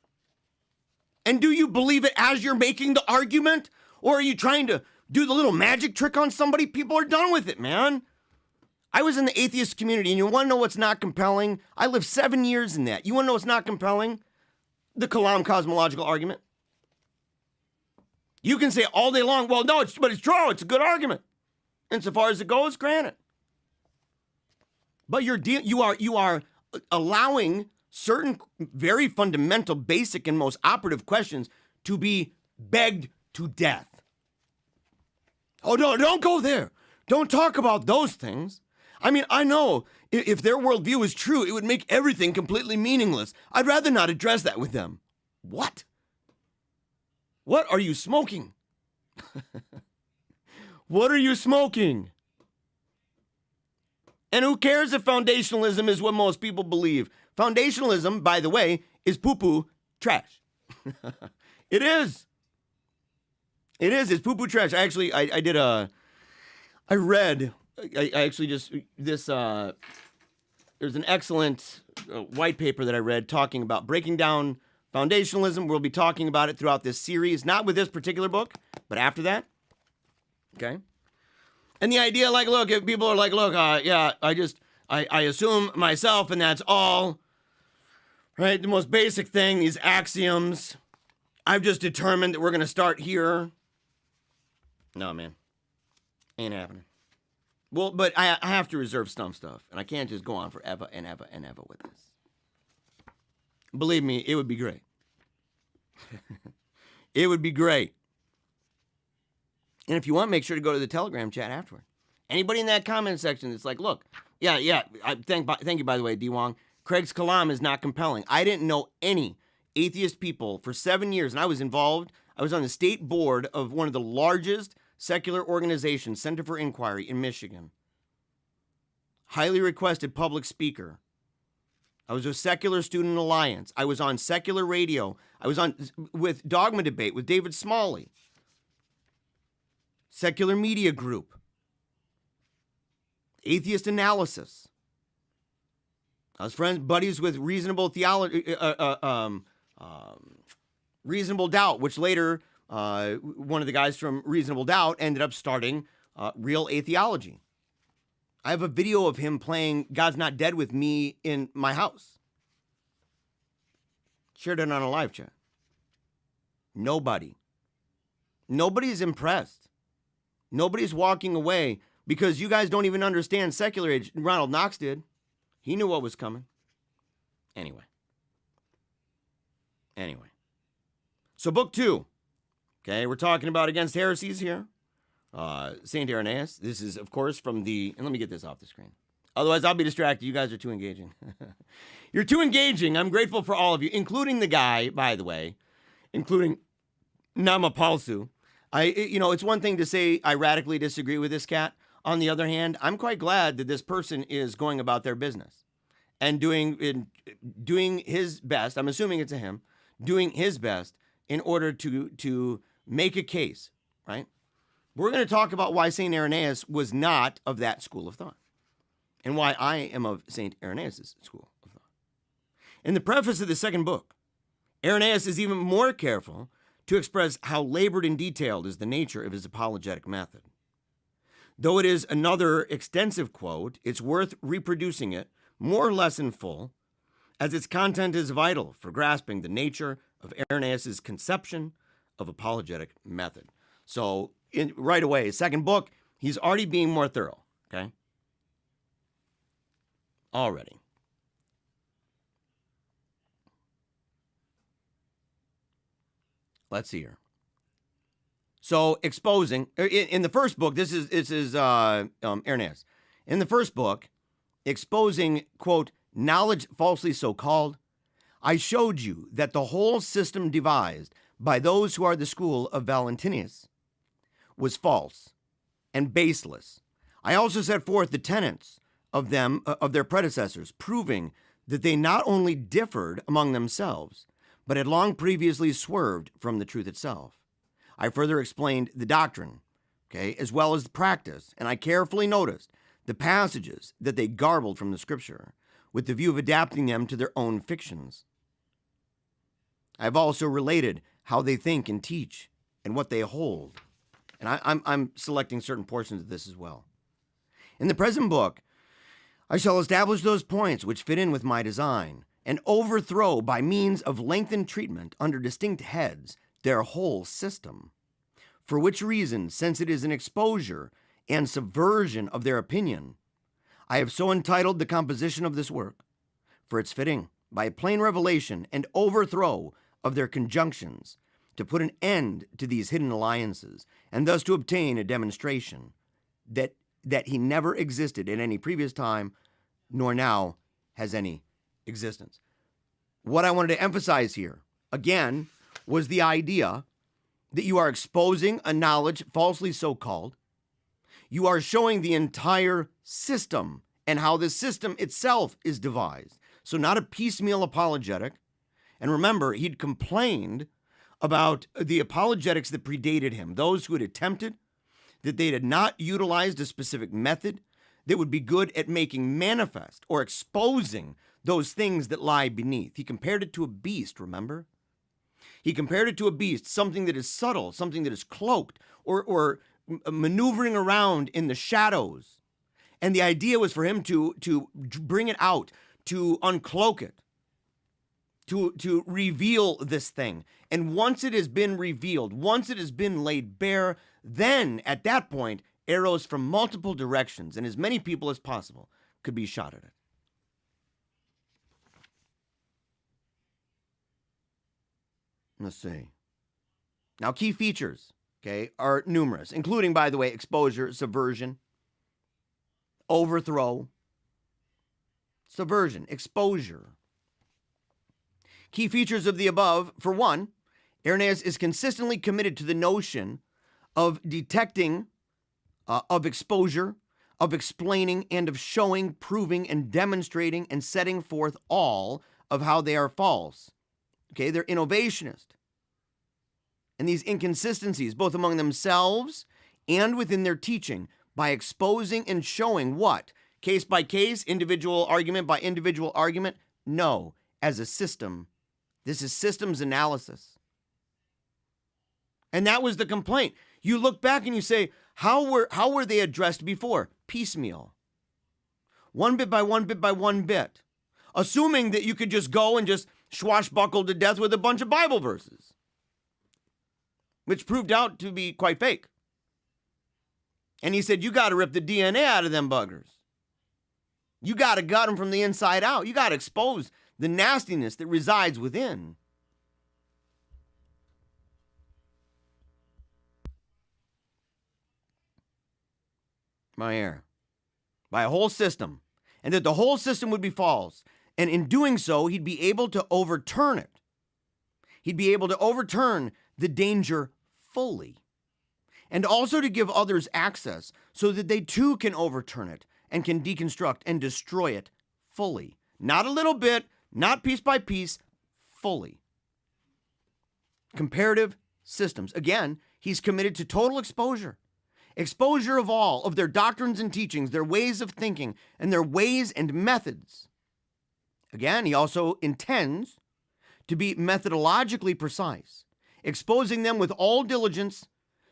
And do you believe it as you're making the argument? Or are you trying to do the little magic trick on somebody? People are done with it, man. I was in the atheist community, and you want to know what's not compelling? I lived 7 years in that. You want to know what's not compelling? The Kalam cosmological argument. You can say all day long, well, no, but it's true. It's a good argument. Insofar as it goes, granted. But you are allowing certain very fundamental, basic, and most operative questions to be begged to death. Oh, no, don't go there. Don't talk about those things. I mean, I know if their worldview is true, it would make everything completely meaningless. I'd rather not address that with them. What? What are you smoking? What are you smoking? And who cares if foundationalism is what most people believe? Foundationalism, by the way, is poo-poo trash. It is. It is. It's poo-poo trash. Actually, I read, there's an excellent white paper that I read talking about breaking down foundationalism. We'll be talking about it throughout this series, not with this particular book, but after that. Okay? And the idea, like, look, if people are like, look, yeah, I assume myself and that's all, right? The most basic thing, these axioms, I've just determined that we're going to start here. No, man. Ain't happening. Well, but I have to reserve some stuff, and I can't just go on forever and ever and ever with this. Believe me, it would be great. It would be great. And if you want, make sure to go to the Telegram chat afterward. Anybody in that comment section that's like, look, yeah, thank you, by the way, D. Wong. Craig's Kalam is not compelling. I didn't know any atheist people for 7 years, and I was involved. I was on the state board of one of the largest secular organizations, Center for Inquiry in Michigan. Highly requested public speaker. I was with Secular Student Alliance. I was on secular radio. I was on with Dogma Debate with David Smalley. Secular Media Group. Atheist Analysis. I was buddies with Reasonable Theology, Reasonable Doubt, which later one of the guys from Reasonable Doubt ended up starting Real Atheology. I have a video of him playing God's Not Dead with me in my house. Shared it on a live chat. Nobody's impressed. Nobody's walking away because you guys don't even understand secular age. Ronald Knox did. He knew what was coming. Anyway. So book 2. Okay, we're talking about Against Heresies here. St. Irenaeus. This is, of course, from the... And let me get this off the screen. Otherwise, I'll be distracted. You guys are too engaging. You're too engaging. I'm grateful for all of you, including the guy, by the way, including Namapalsu. It's one thing to say I radically disagree with this cat. On the other hand, I'm quite glad that this person is going about their business and doing his best. I'm assuming it's a him, doing his best in order to make a case, right? We're going to talk about why St. Irenaeus was not of that school of thought and why I am of St. Irenaeus' school of thought. In the preface of the second book, Irenaeus is even more careful to express how labored and detailed is the nature of his apologetic method. Though it is another extensive quote, it's worth reproducing it more or less in full, as its content is vital for grasping the nature of Irenaeus' conception of apologetic method. So, right away, second book, he's already being more thorough, okay? Already. Let's see here. So, exposing, in the first book, this is Irenaeus. In the first book, exposing, quote, knowledge falsely so called, I showed you that the whole system devised by those who are the school of Valentinus was false and baseless. I also set forth the tenets of their predecessors, proving that they not only differed among themselves, but had long previously swerved from the truth itself. I further explained the doctrine, okay, as well as the practice, and I carefully noticed the passages that they garbled from the scripture, with the view of adapting them to their own fictions. I've also related how they think and teach and what they hold. And I'm selecting certain portions of this as well. In the present book, I shall establish those points which fit in with my design and overthrow by means of lengthened treatment under distinct heads their whole system. For which reason, since it is an exposure and subversion of their opinion, I have so entitled the composition of this work, for its fitting, by a plain revelation and overthrow of their conjunctions, to put an end to these hidden alliances, and thus to obtain a demonstration that he never existed at any previous time, nor now has any existence. What I wanted to emphasize here, again, was the idea that you are exposing a knowledge falsely so-called. You are showing the entire system and how the system itself is devised. So not a piecemeal apologetic. And remember, he'd complained about the apologetics that predated him, those who had attempted, that they had not utilized a specific method that would be good at making manifest or exposing those things that lie beneath. He compared it to a beast, remember? He compared it to a beast, something that is subtle, something that is cloaked, or maneuvering around in the shadows. And the idea was for him to bring it out, to uncloak it, to reveal this thing. And once it has been revealed, once it has been laid bare, then at that point, arrows from multiple directions and as many people as possible could be shot at it. Let's see. Now, key features, okay, are numerous, including, by the way, exposure, subversion, overthrow, subversion, exposure. Key features of the above, for one, Irenaeus is consistently committed to the notion of detecting, of exposure, of explaining, and of showing, proving, and demonstrating, and setting forth all of how they are false. Okay, they're innovationist. And these inconsistencies, both among themselves and within their teaching, by exposing and showing what? Case by case, individual argument by individual argument? No, as a system. This is systems analysis. And that was the complaint. You look back and you say, how were they addressed before? Piecemeal. One bit by one bit by one bit. Assuming that you could just go and just swashbuckle to death with a bunch of Bible verses, which proved out to be quite fake. And he said, you got to rip the DNA out of them buggers. You got to gut them from the inside out. You got to expose the nastiness that resides within. My error. By a whole system. And that the whole system would be false. And in doing so, he'd be able to overturn it. He'd be able to overturn the danger fully. And also to give others access so that they too can overturn it and can deconstruct and destroy it fully. Not a little bit, not piece by piece, fully. Comparative systems. Again, he's committed to total exposure. Exposure of all of their doctrines and teachings, their ways of thinking, and their ways and methods. Again, he also intends to be methodologically precise, exposing them with all diligence,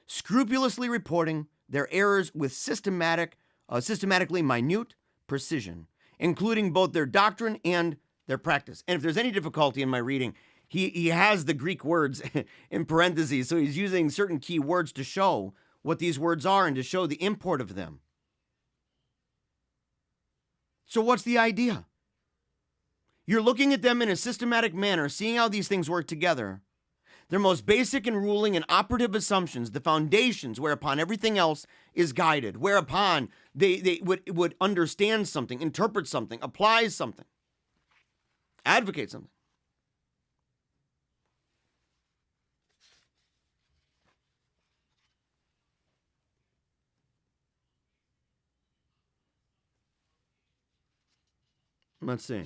scrupulously reporting their errors with systematically minute precision, including both their doctrine and their practice. And if there's any difficulty in my reading, he has the Greek words in parentheses, so he's using certain key words to show what these words are and to show the import of them. So what's the idea? You're looking at them in a systematic manner, seeing how these things work together. Their most basic and ruling and operative assumptions, the foundations whereupon everything else is guided, whereupon they would understand something, interpret something, apply something, advocate something. Let's see.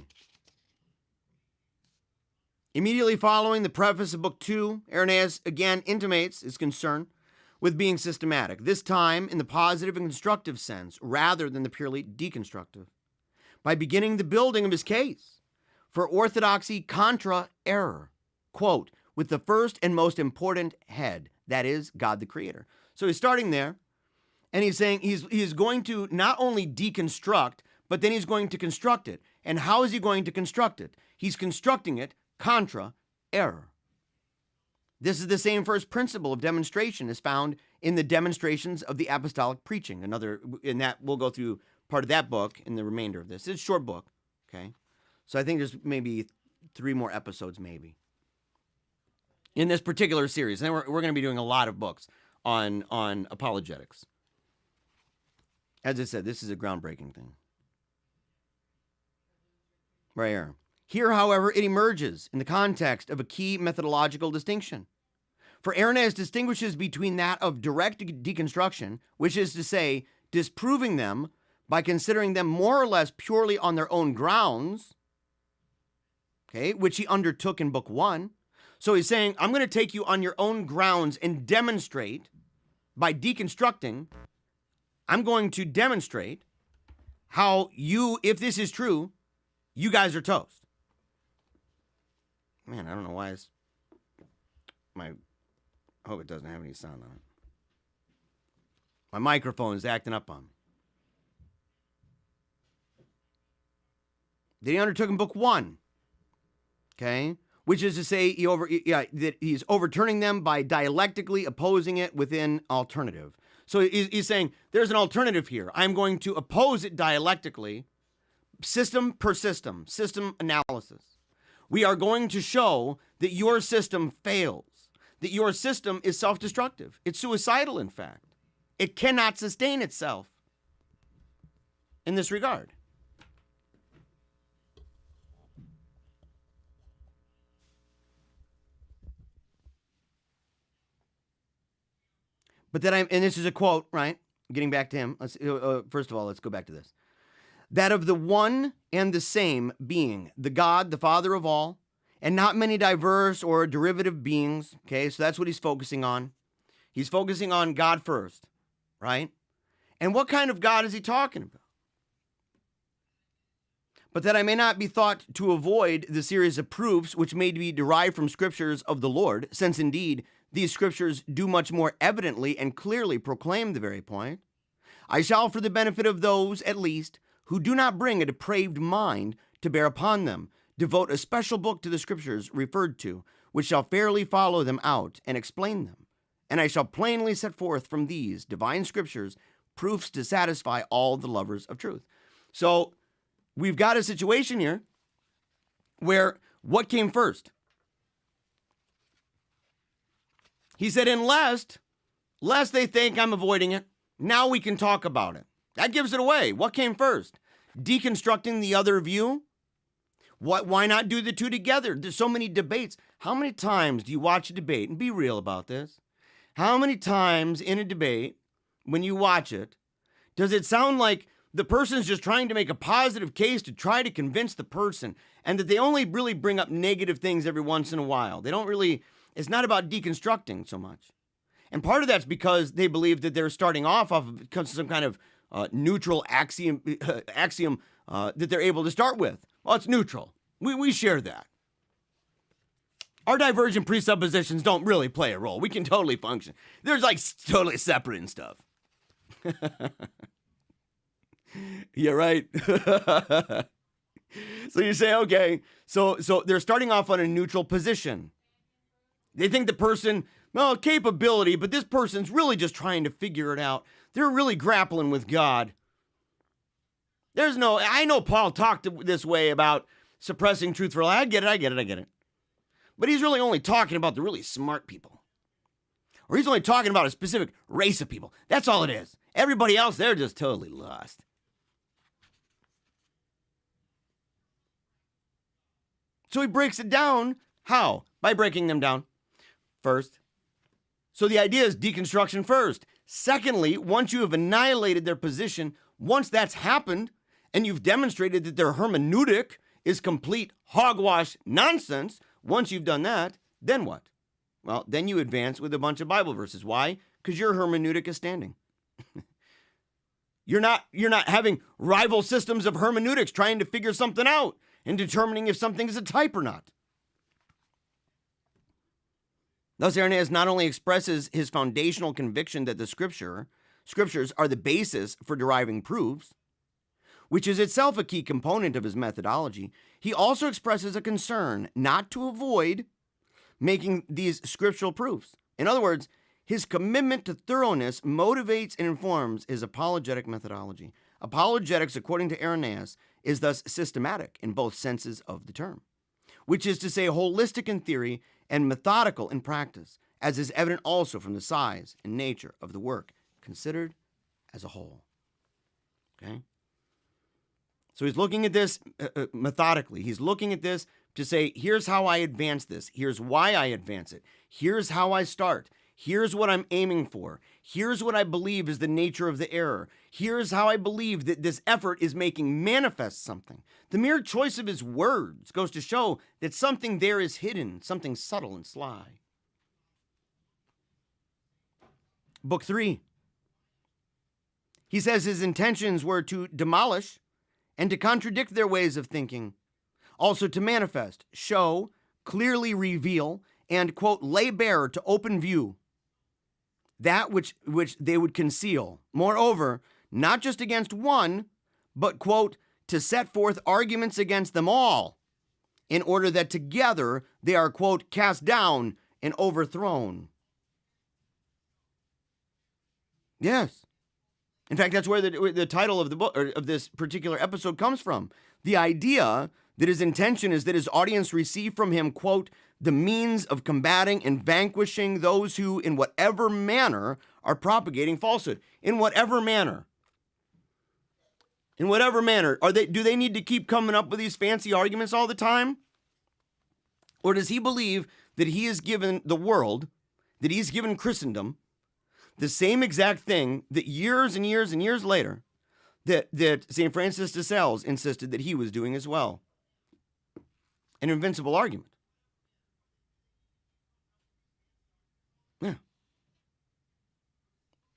Immediately following the preface of Book 2, Irenaeus again intimates his concern with being systematic, this time in the positive and constructive sense rather than the purely deconstructive. by beginning the building of his case for orthodoxy contra error, quote, with the first and most important head, that is, God the Creator. So he's starting there, and he's saying he's going to not only deconstruct, but then he's going to construct it. And how is he going to construct it? He's constructing it contra error. This is the same first principle of demonstration as found in the demonstrations of the apostolic preaching. In that we'll go through part of that book in the remainder of this. It's a short book, okay? So I think there's maybe 3 more episodes maybe in this particular series. And we're going to be doing a lot of books on apologetics. As I said, this is a groundbreaking thing. Right here. Here, however, it emerges in the context of a key methodological distinction. For Irenaeus distinguishes between that of direct deconstruction, which is to say, disproving them by considering them more or less purely on their own grounds, okay, which he undertook in book 1. So he's saying, I'm going to take you on your own grounds and demonstrate by deconstructing. I'm going to demonstrate how you, if this is true, you guys are toast. Man, I don't know why I hope it doesn't have any sound on it. My microphone is acting up on me. That he undertook in book 1, okay? Which is to say, that he's overturning them by dialectically opposing it within alternative. So he's saying, there's an alternative here. I'm going to oppose it dialectically, system per system analysis. We are going to show that your system fails, that your system is self-destructive. It's suicidal, in fact. It cannot sustain itself in this regard. But and this is a quote, right? Getting back to him. First of all, let's go back to this. That of the one and the same being, the God, the Father of all, and not many diverse or derivative beings. Okay, so that's what he's focusing on. He's focusing on God first, right? And what kind of God is he talking about? But that I may not be thought to avoid the series of proofs which may be derived from scriptures of the Lord, since indeed these scriptures do much more evidently and clearly proclaim the very point, I shall, for the benefit of those at least who do not bring a depraved mind to bear upon them, devote a special book to the scriptures referred to, which shall fairly follow them out and explain them. And I shall plainly set forth from these divine scriptures proofs to satisfy all the lovers of truth. So we've got a situation here where what came first? He said, lest they think I'm avoiding it, now we can talk about it. That gives it away. What came first? Deconstructing the other view? Why not do the two together? There's so many debates. How many times do you watch a debate, and be real about this? How many times in a debate, when you watch it, does it sound like the person's just trying to make a positive case to try to convince the person, and that they only really bring up negative things every once in a while? They don't really, it's not about deconstructing so much. And part of that's because they believe that they're starting off of some kind of neutral axiom that they're able to start with. Well, it's neutral. We share that. Our divergent presuppositions don't really play a role. We can totally function. They're like totally separate and stuff. Yeah, right. So you say, okay, so they're starting off on a neutral position. They think the person, well, capability, but this person's really just trying to figure it out. They're really grappling with God. I know Paul talked this way about suppressing truth for I get it. But he's really only talking about the really smart people. Or he's only talking about a specific race of people. That's all it is. Everybody else, they're just totally lost. So he breaks it down. How? By breaking them down. First. So the idea is deconstruction first. Secondly, once you have annihilated their position, once that's happened, and you've demonstrated that their hermeneutic is complete hogwash nonsense, once you've done that, then what? Well, then you advance with a bunch of Bible verses. Why? Because your hermeneutic is standing. You're not having rival systems of hermeneutics trying to figure something out and determining if something is a type or not. Thus, Irenaeus not only expresses his foundational conviction that the scriptures are the basis for deriving proofs, which is itself a key component of his methodology, he also expresses a concern not to avoid making these scriptural proofs. In other words, his commitment to thoroughness motivates and informs his apologetic methodology. Apologetics, according to Irenaeus, is thus systematic in both senses of the term, which is to say holistic in theory and methodical in practice, as is evident also from the size and nature of the work considered as a whole. Okay? So he's looking at this methodically. He's looking at this to say, here's how I advance this. Here's why I advance it. Here's how I start. Here's what I'm aiming for. Here's what I believe is the nature of the error. Here's how I believe that this effort is making manifest something. The mere choice of his words goes to show that something there is hidden, something subtle and sly. Book 3. He says his intentions were to demolish and to contradict their ways of thinking, also to manifest, show, clearly reveal, and, quote, lay bare to open view that which they would conceal. Moreover, not just against one, but, quote, to set forth arguments against them all, in order that together they are, quote, cast down and overthrown. Yes. In fact, that's where the title of the book, or of this particular episode, comes from. The idea that his intention is that his audience receive from him, quote, the means of combating and vanquishing those who, in whatever manner, are propagating falsehood. In whatever manner. In whatever manner. Do they need to keep coming up with these fancy arguments all the time? Or does he believe that he has given the world, that he's given Christendom, the same exact thing that years and years and years later, that St. Francis de Sales insisted that he was doing as well? An invincible argument. Yeah.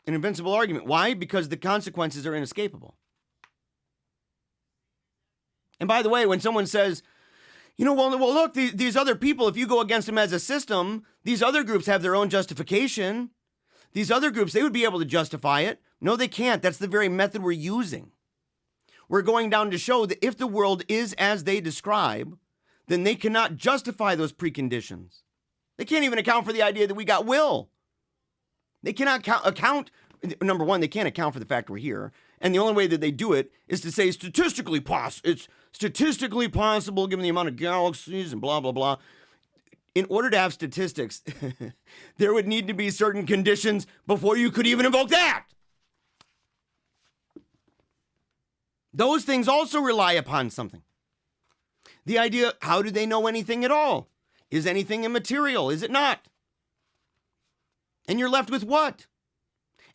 An invincible argument. Why? Because the consequences are inescapable. And by the way, when someone says, well, look, these other people, if you go against them as a system, these other groups have their own justification. These other groups, they would be able to justify it. No, they can't. That's the very method we're using. We're going down to show that if the world is as they describe, then they cannot justify those preconditions. They can't even account for the idea that we got will. They cannot account, number one, they can't account for the fact we're here. And the only way that they do it is to say it's statistically possible given the amount of galaxies and blah, blah, blah. In order to have statistics, there would need to be certain conditions before you could even invoke that. Those things also rely upon something. The idea, how do they know anything at all? Is anything immaterial? Is it not? And you're left with what?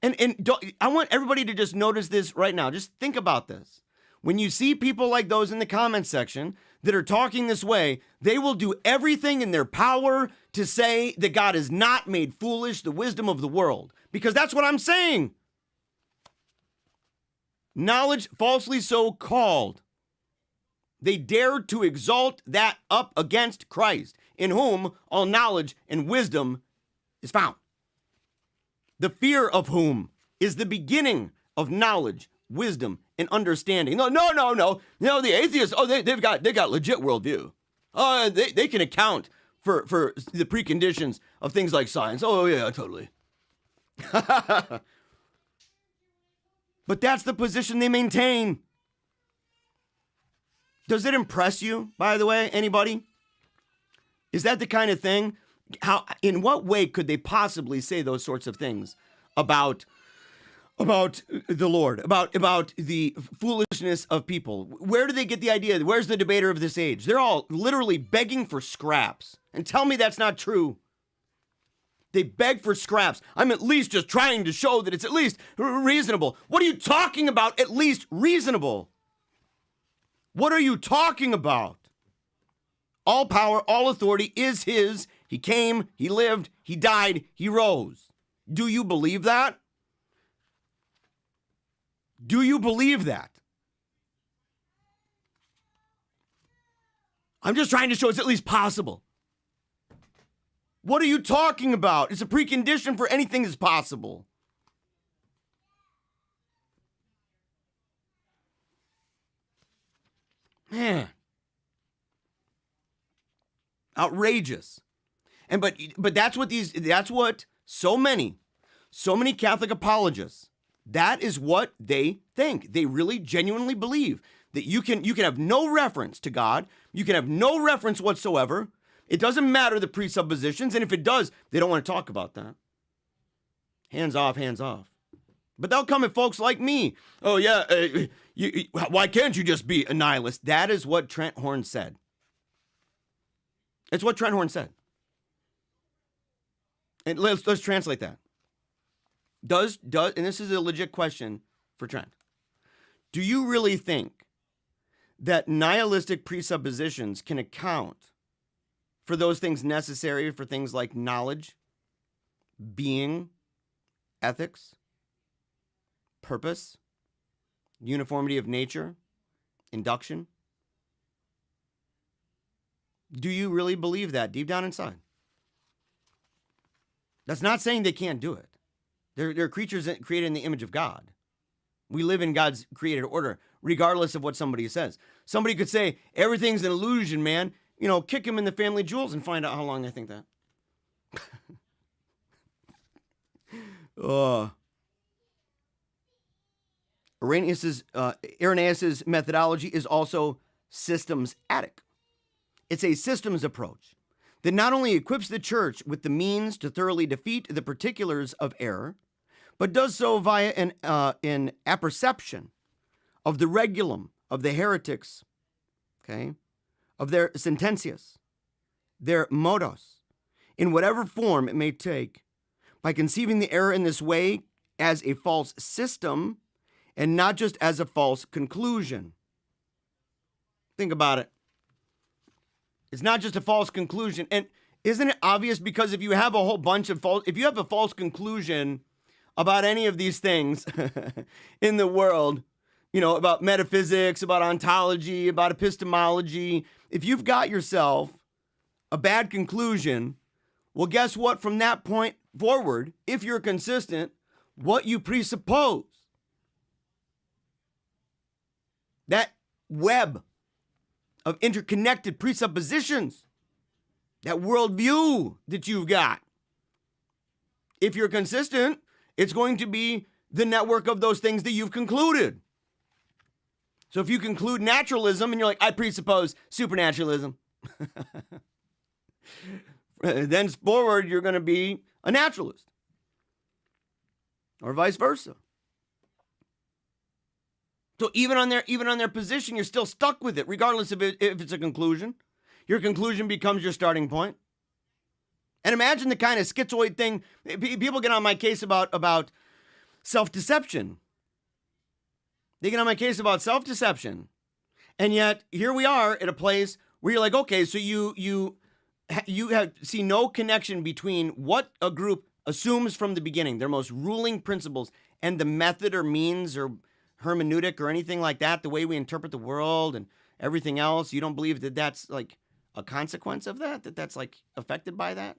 And I want everybody to just notice this right now. Just think about this. When you see people like those in the comments section that are talking this way, they will do everything in their power to say that God has not made foolish the wisdom of the world. Because that's what I'm saying. Knowledge falsely so called. They dared to exalt that up against Christ, in whom all knowledge and wisdom is found. The fear of whom is the beginning of knowledge, wisdom, and understanding. No, the atheists, they've got legit worldview. They can account for the preconditions of things like science. Oh, yeah, totally. But that's the position they maintain. Does it impress you, by the way, anybody? Is that the kind of thing? In what way could they possibly say those sorts of things about the Lord, about the foolishness of people? Where do they get the idea? Where's the debater of this age? They're all literally begging for scraps. And tell me that's not true. They beg for scraps. I'm at least just trying to show that it's at least reasonable. What are you talking about, at least reasonable? What are you talking about? All power, all authority is his. He came, he lived, he died, he rose. Do you believe that? Do you believe that? I'm just trying to show it's at least possible. What are you talking about? It's a precondition for anything that's possible. Man. Outrageous. And but that's what so many Catholic apologists, that is what they think. They really genuinely believe that you can have no reference to God, you can have no reference whatsoever. It doesn't matter the presuppositions, and if it does, they don't want to talk about that. Hands off, hands off. But they'll come at folks like me. Oh yeah, why can't you just be a nihilist? That is what Trent Horn said. It's what Trent Horn said. And let's translate that. Does and this is a legit question for Trent. Do you really think that nihilistic presuppositions can account for those things necessary for things like knowledge, being, ethics, purpose, uniformity of nature, induction? Do you really believe that deep down inside? That's not saying they can't do it. They're creatures created in the image of God. We live in God's created order, regardless of what somebody says. Somebody could say, everything's an illusion, man. You know, kick him in the family jewels and find out how long they think that. Irenaeus' methodology is also systems-atic. It's a systems approach that not only equips the church with the means to thoroughly defeat the particulars of error, but does so via an apperception of the regulum of the heretics, okay, of their sententias, their modus, in whatever form it may take, by conceiving the error in this way as a false system and not just as a false conclusion. Think about it. It's not just a false conclusion. And isn't it obvious? Because if you have a whole bunch of if you have a false conclusion about any of these things in the world, you know, about metaphysics, about ontology, about epistemology, if you've got yourself a bad conclusion, well, guess what? From that point forward, if you're consistent, what you presuppose, that web of interconnected presuppositions, that worldview that you've got, if you're consistent, it's going to be the network of those things that you've concluded. So if you conclude naturalism and you're like, I presuppose supernaturalism, thenceforward you're going to be a naturalist, or vice versa. So even on their position, you're still stuck with it, regardless of if it's a conclusion. Your conclusion becomes your starting point. And imagine the kind of schizoid thing. People get on my case about self-deception. They get on my case about self-deception. And yet, here we are at a place where you're like, okay, so you see no connection between what a group assumes from the beginning, their most ruling principles, and the method or means or hermeneutic or anything like that, the way we interpret the world and everything else. You don't believe that that's like a consequence of that's like affected by that?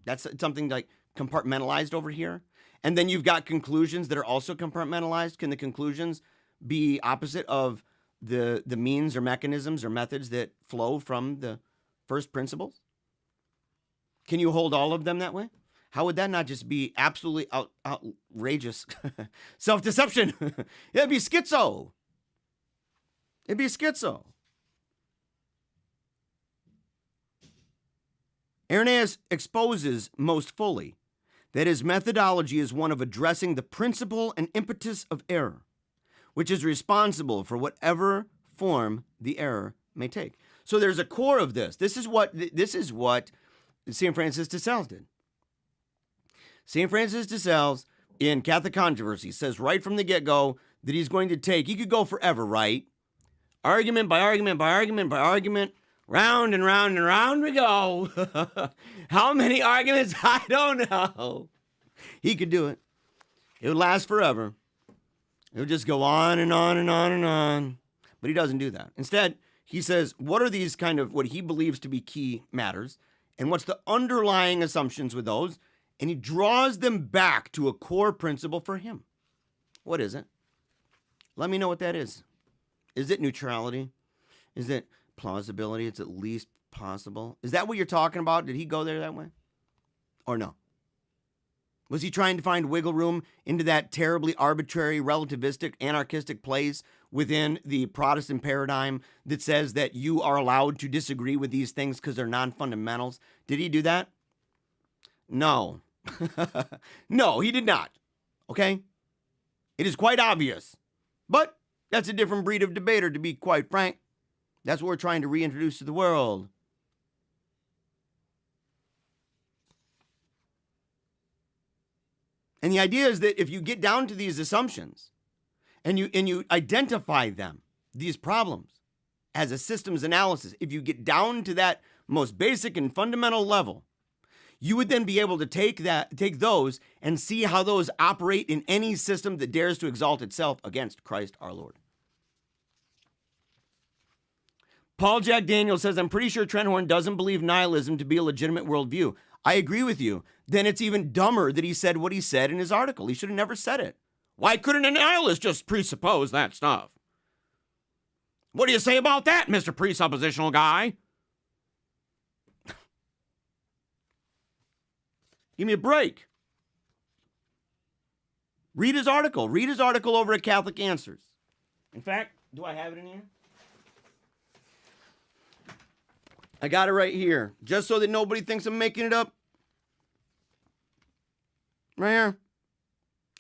That's something like compartmentalized over here. And then you've got conclusions that are also compartmentalized. Can the conclusions be opposite of the means or mechanisms or methods that flow from the first principles? Can you hold all of them that way? How would that not just be absolutely outrageous self-deception? It'd be schizo. It'd be schizo. Irenaeus exposes most fully that his methodology is one of addressing the principle and impetus of error, which is responsible for whatever form the error may take. So there's a core of this. This is what St. Francis de Sales did. St. Francis de Sales, in Catholic Controversy, says right from the get-go that he's going to take, he could go forever, right? Argument by argument by argument by argument, round and round and round we go. How many arguments? I don't know. He could do it. It would last forever. He'll just go on and on and on and on. But he doesn't do that. Instead, he says, what are these kind of what he believes to be key matters? And what's the underlying assumptions with those? And he draws them back to a core principle for him. What is it? Let me know what that is. Is it neutrality? Is it plausibility? It's at least possible. Is that what you're talking about? Did he go there that way? Or no? Was he trying to find wiggle room into that terribly arbitrary, relativistic, anarchistic place within the Protestant paradigm that says that you are allowed to disagree with these things because they're non-fundamentals? Did he do that? No. No, he did not. Okay? It is quite obvious. But that's a different breed of debater, to be quite frank. That's what we're trying to reintroduce to the world. And the idea is that if you get down to these assumptions and you identify them, these problems, as a systems analysis, if you get down to that most basic and fundamental level, you would then be able to take those and see how those operate in any system that dares to exalt itself against Christ our Lord. Paul Jack Daniels says, I'm pretty sure Trenthorn doesn't believe nihilism to be a legitimate worldview. I agree with you. Then it's even dumber that he said what he said in his article. He should have never said it. Why couldn't a nihilist just presuppose that stuff? What do you say about that, Mr. Presuppositional Guy? Give me a break. Read his article. Read his article over at Catholic Answers. In fact, do I have it in here? I got it right here, just so that nobody thinks I'm making it up. Right here.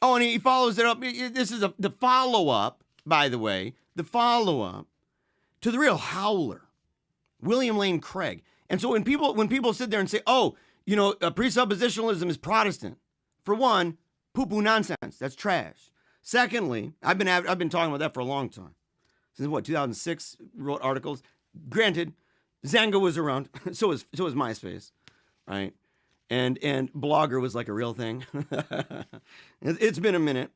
Oh, and he follows it up. This is the follow-up, by the way, the follow-up to the real howler, William Lane Craig. And so when people sit there and say, oh, you know, presuppositionalism is Protestant, for one, poo-poo nonsense. That's trash. Secondly, I've been talking about that for a long time. Since 2006, wrote articles. Granted, Zanga was around, so was MySpace, right? And Blogger was like a real thing. It's been a minute.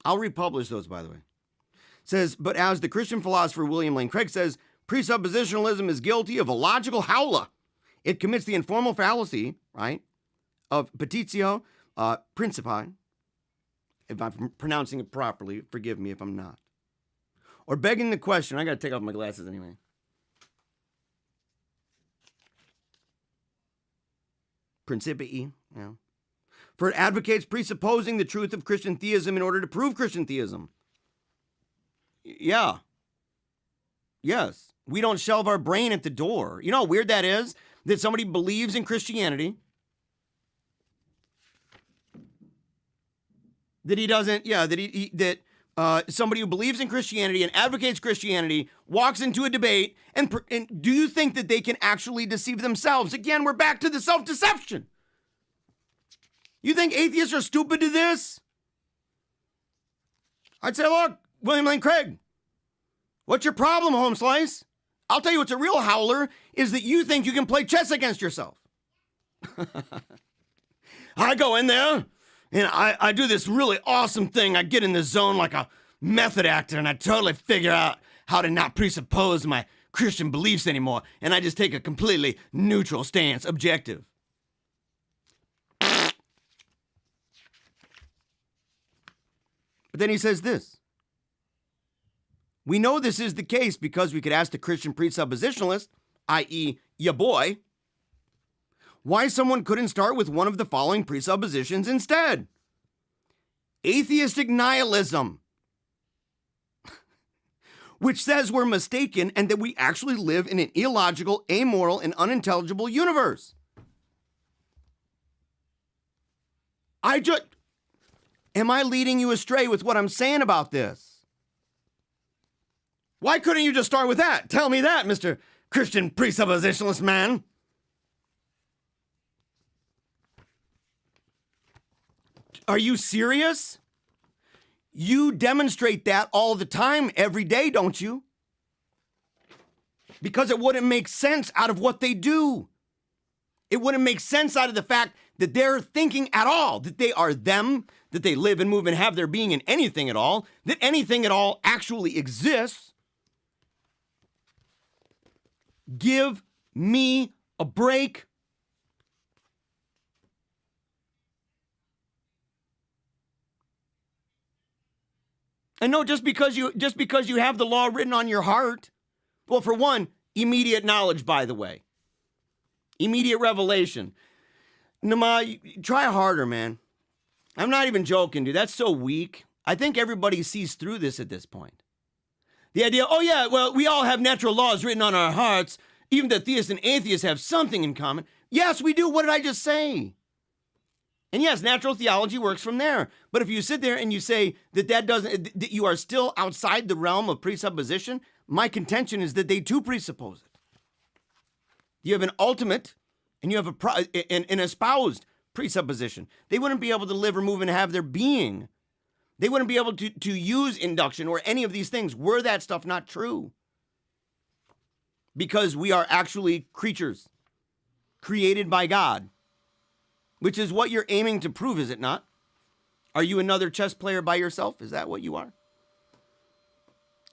I'll republish those, by the way. It says, but as the Christian philosopher William Lane Craig says, presuppositionalism is guilty of a logical howler. It commits the informal fallacy, right, of petitio principii. If I'm pronouncing it properly, forgive me if I'm not. Or begging the question, I got to take off my glasses anyway. Principii, yeah. For it advocates presupposing the truth of Christian theism in order to prove Christian theism. Yeah. Yes. We don't shelve our brain at the door. You know how weird that is? That somebody believes in Christianity. That he doesn't, yeah, that somebody who believes in Christianity and advocates Christianity walks into a debate, and do you think that they can actually deceive themselves? Again, we're back to the self-deception. You think atheists are stupid to this? I'd say, look, William Lane Craig, what's your problem, Home Slice? I'll tell you what's a real howler is that you think you can play chess against yourself. I go in there, and I do this really awesome thing. I get in the zone like a method actor, and I totally figure out how to not presuppose my Christian beliefs anymore, and I just take a completely neutral stance, objective. But then he says this. We know this is the case because we could ask the Christian presuppositionalist, i.e. ya boy, why someone couldn't start with one of the following presuppositions instead. Atheistic nihilism, which says we're mistaken and that we actually live in an illogical, amoral, and unintelligible universe. Am I leading you astray with what I'm saying about this? Why couldn't you just start with that? Tell me that, Mr. Christian presuppositionalist man. Are you serious? You demonstrate that all the time, every day, don't you? Because it wouldn't make sense out of what they do. It wouldn't make sense out of the fact that they're thinking at all, that they are them, that they live and move and have their being in anything at all, that anything at all actually exists. Give me a break. And no, just because you have the law written on your heart, well, for one, immediate knowledge, by the way. Immediate revelation. Nama, try harder, man. I'm not even joking, dude. That's so weak. I think everybody sees through this at this point. The idea, oh yeah, well, we all have natural laws written on our hearts. Even the theists and atheists have something in common. Yes, we do. What did I just say? And yes, natural theology works from there. But if you sit there and you say that you are still outside the realm of presupposition, my contention is that they too presuppose it. You have an ultimate and you have an espoused presupposition. They wouldn't be able to live or move and have their being. They wouldn't be able to use induction or any of these things were that stuff not true. Because we are actually creatures created by God. Which is what you're aiming to prove, is it not? Are you another chess player by yourself? Is that what you are?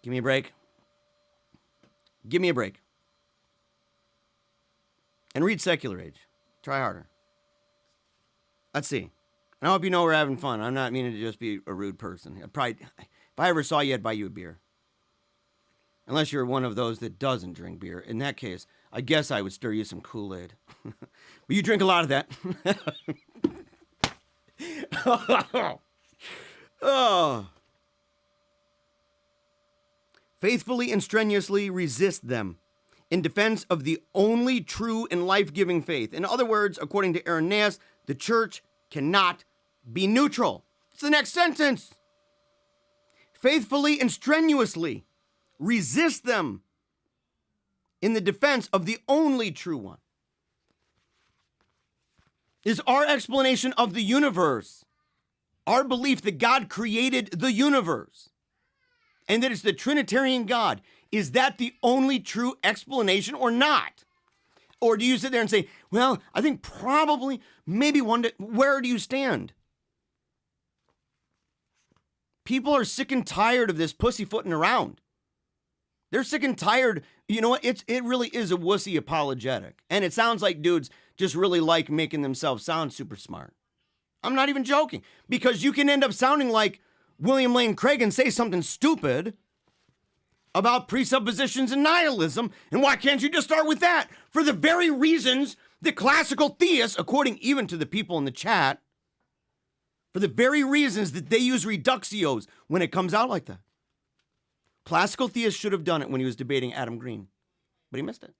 Give me a break. Give me a break. And read Secular Age. Try harder. Let's see. And I hope you know we're having fun. I'm not meaning to just be a rude person. If I ever saw you, I'd buy you a beer. Unless you're one of those that doesn't drink beer. In that case, I guess I would stir you some Kool-Aid. But you drink a lot of that. Oh. Faithfully and strenuously resist them in defense of the only true and life-giving faith. In other words, according to Irenaeus, the church cannot be neutral. It's the next sentence. Faithfully and strenuously resist them in the defense of the only true one. Is our explanation of the universe, our belief that God created the universe, and that it's the Trinitarian God, is that the only true explanation or not? Or do you sit there and say, well, I think probably, maybe one day, where do you stand? People are sick and tired of this pussyfooting around. They're sick and tired. You know what? It really is a wussy apologetic. And it sounds like dudes just really like making themselves sound super smart. I'm not even joking. Because you can end up sounding like William Lane Craig and say something stupid about presuppositions and nihilism. And why can't you just start with that? For the very reasons that classical theists, according even to the people in the chat, for the very reasons that they use reductios when it comes out like that. Classical theists should have done it when he was debating Adam Green, but he missed it.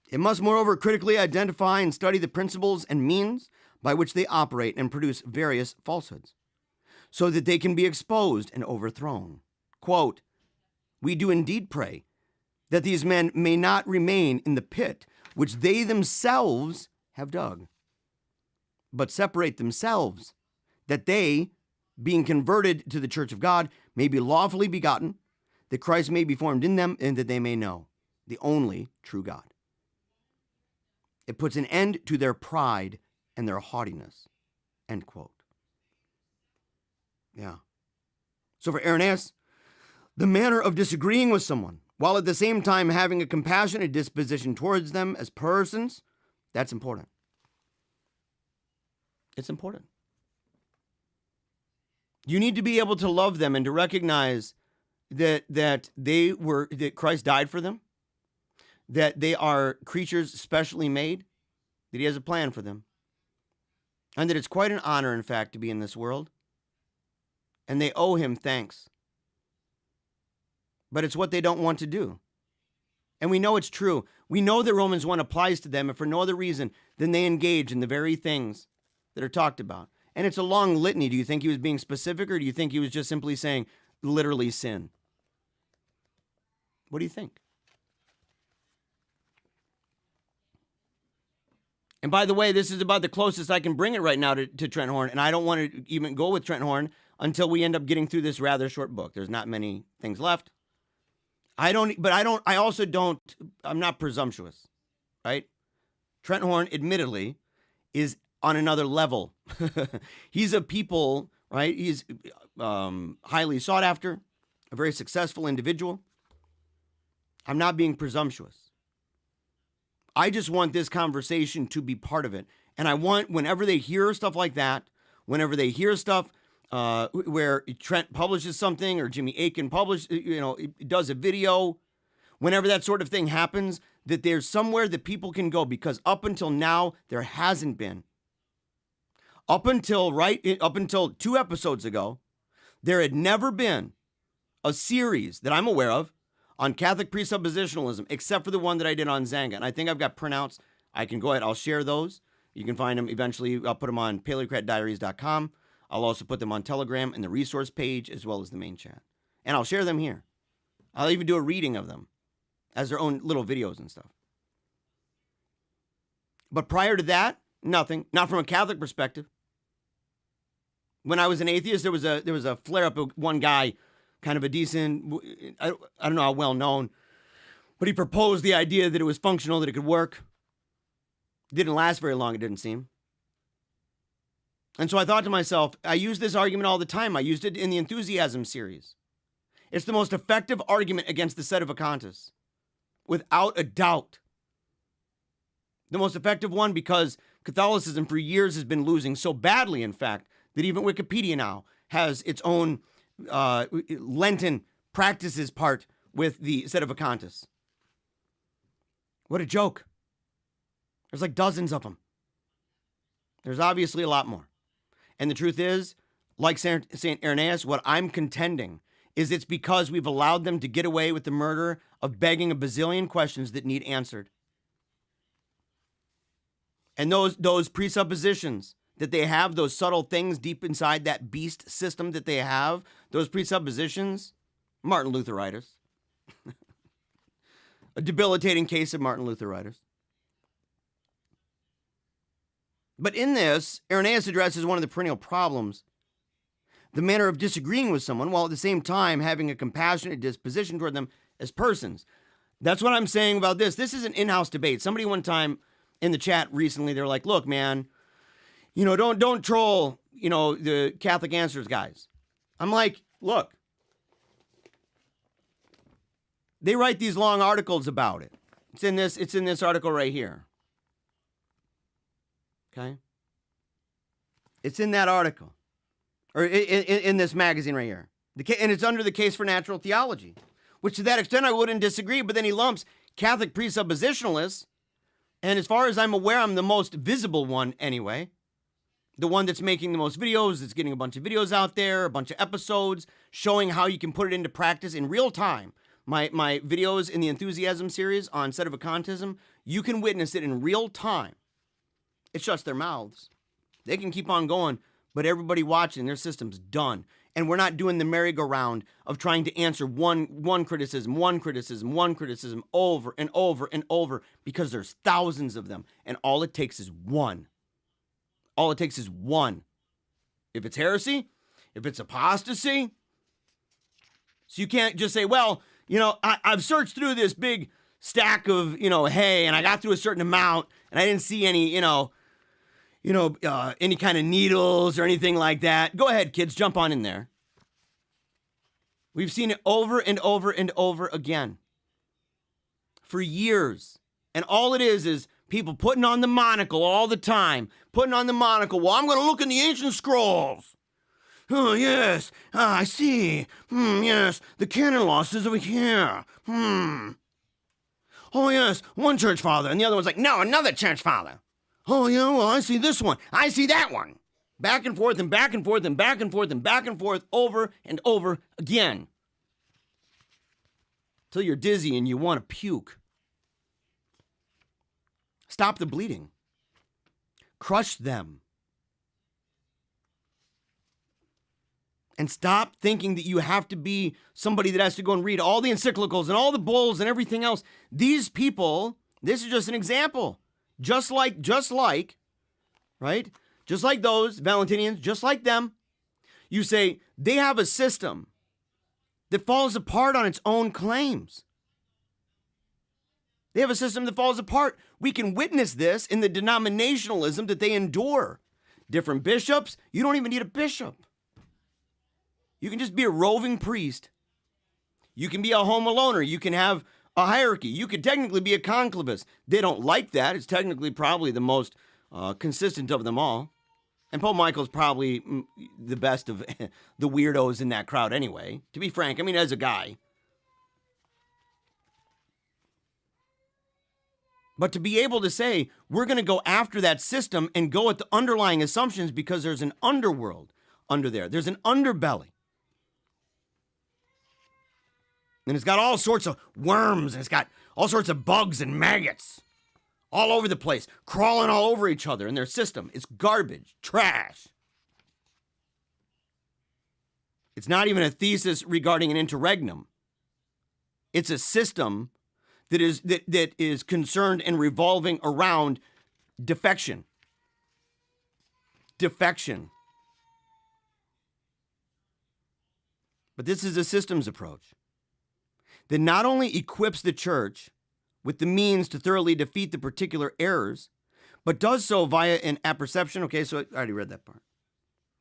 It must, moreover, critically identify and study the principles and means by which they operate and produce various falsehoods, so that they can be exposed and overthrown. Quote, we do indeed pray that these men may not remain in the pit which they themselves have dug, but separate themselves, that they, being converted to the church of God, may be lawfully begotten, that Christ may be formed in them, and that they may know the only true God. It puts an end to their pride and their haughtiness. End quote. Yeah. So for Irenaeus, the manner of disagreeing with someone, while at the same time having a compassionate disposition towards them as persons, that's important. It's important. You need to be able to love them and to recognize that Christ died for them, that they are creatures specially made, that he has a plan for them, and that it's quite an honor, in fact, to be in this world, and they owe him thanks. But it's what they don't want to do. And we know it's true. We know that Romans 1 applies to them, and for no other reason than they engage in the very things that are talked about. And it's a long litany. Do you think he was being specific, or do you think he was just simply saying, literally sin? What do you think? And by the way, this is about the closest I can bring it right now to Trent Horn, and I don't want to even go with Trent Horn until we end up getting through this rather short book. There's not many things left. I'm not presumptuous, right? Trent Horn, admittedly, is on another level. He's a people, right? He's highly sought after, a very successful individual. I'm not being presumptuous. I just want this conversation to be part of it. And I want, whenever they hear stuff like that, whenever they hear stuff where Trent publishes something or Jimmy Akin does a video, whenever that sort of thing happens, that there's somewhere that people can go, because up until now, there hasn't been. Up until 2 episodes ago, there had never been a series that I'm aware of on Catholic presuppositionalism, except for the one that I did on Zanga. And I think I've got printouts. I can go ahead. I'll share those. You can find them eventually. I'll put them on PaleocratDiaries.com. I'll also put them on Telegram in the resource page as well as the main chat. And I'll share them here. I'll even do a reading of them as their own little videos and stuff. But prior to that, nothing. Not from a Catholic perspective. When I was an atheist, there was a flare-up of one guy, kind of a decent, I don't know how well known, but he proposed the idea that it was functional, that it could work. Didn't last very long, it didn't seem. And so I thought to myself, I use this argument all the time. I used it in the Enthusiasm series. It's the most effective argument against the Sedevacantists, without a doubt. The most effective one, because Catholicism for years has been losing so badly, in fact, that even Wikipedia now has its own Lenten practices part with the Sedevacantists. What a joke. There's like dozens of them. There's obviously a lot more. And the truth is, like St. Irenaeus, what I'm contending is it's because we've allowed them to get away with the murder of begging a bazillion questions that need answered. And those presuppositions that they have, those subtle things deep inside that beast system that they have, those presuppositions, Martin Lutheritis. A debilitating case of Martin Lutheritis. But in this, Irenaeus addresses one of the perennial problems, the manner of disagreeing with someone while at the same time having a compassionate disposition toward them as persons. That's what I'm saying about this. This is an in-house debate. Somebody one time in the chat recently, they're like, look, man, don't troll, the Catholic Answers guys. I'm like, look, they write these long articles about it. It's in this article right here. Okay? It's in that article. Or in this magazine right here. And it's under the Case for Natural Theology. Which to that extent I wouldn't disagree, but then he lumps Catholic presuppositionalists. And as far as I'm aware, I'm the most visible one anyway. The one that's making the most videos, that's getting a bunch of videos out there, a bunch of episodes, showing how you can put it into practice in real time. My videos in the Enthusiasm series on Sedevacantism, you can witness it in real time. It shuts their mouths. They can keep on going, but everybody watching, their system's done. And we're not doing the merry-go-round of trying to answer one criticism over and over and over, because there's thousands of them, and all it takes is one. All it takes is one. If it's heresy, if it's apostasy, so you can't just say, well, I've searched through this big stack of, hay, and I got through a certain amount, and I didn't see any, any kind of needles or anything like that. Go ahead, kids, jump on in there. We've seen it over and over and over again for years. And all it is people putting on the monocle all the time. Putting on the monocle. Well, I'm going to look in the ancient scrolls. Oh, yes. I see. Yes. The canon law says over here. Oh, yes. One church father. And the other one's like, no, another church father. Oh, yeah, well, I see this one. I see that one. Back and forth and back and forth and back and forth and back and forth over and over again. Till you're dizzy and you want to puke. Stop the bleeding. Crush them. And stop thinking that you have to be somebody that has to go and read all the encyclicals and all the bulls and everything else. These people, this is just an example. Just like, right? Just like those Valentinians, just like them. You say they have a system that falls apart on its own claims. They have a system that falls apart. We can witness this in the denominationalism that they endure. Different bishops, you don't even need a bishop. You can just be a roving priest. You can be a home aloner. You can have a hierarchy. You could technically be a conclavist. They don't like that. It's technically probably the most consistent of them all. And Pope Michael's probably the best of the weirdos in that crowd anyway, to be frank. I mean, as a guy. But to be able to say, we're going to go after that system and go at the underlying assumptions because there's an underworld under there. There's an underbelly. And it's got all sorts of worms, and it's got all sorts of bugs and maggots all over the place, crawling all over each other in their system. It's garbage, trash. It's not even a thesis regarding an interregnum. It's a system that is concerned and revolving around defection. Defection. But this is a systems approach that not only equips the church with the means to thoroughly defeat the particular errors, but does so via an apperception. Okay, so I already read that part.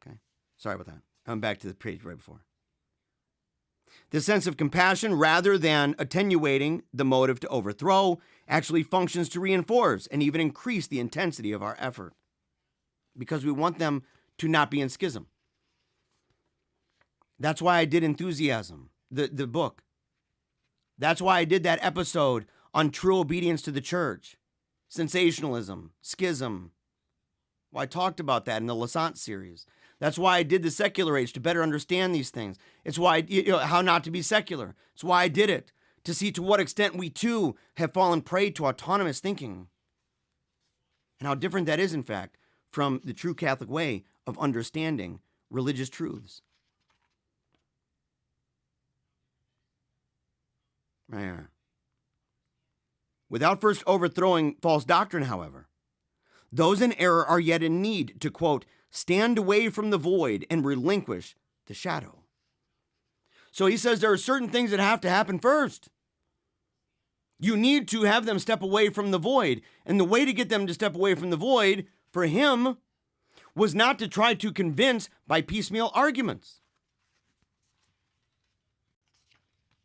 Okay, sorry about that. I'm back to the page right before. The sense of compassion, rather than attenuating the motive to overthrow, actually functions to reinforce and even increase the intensity of our effort, because we want them to not be in schism. That's why I did Enthusiasm, the book. That's why I did that episode on true obedience to the church, sensationalism, schism. Well, I talked about that in the Lassant series. That's why I did the Secular Age, to better understand these things. It's why, how not to be secular. It's why I did it, to see to what extent we too have fallen prey to autonomous thinking. And how different that is, in fact, from the true Catholic way of understanding religious truths. Without first overthrowing false doctrine, however, those in error are yet in need to, quote, stand away from the void and relinquish the shadow. So he says there are certain things that have to happen first. You need to have them step away from the void. And the way to get them to step away from the void, for him, was not to try to convince by piecemeal arguments.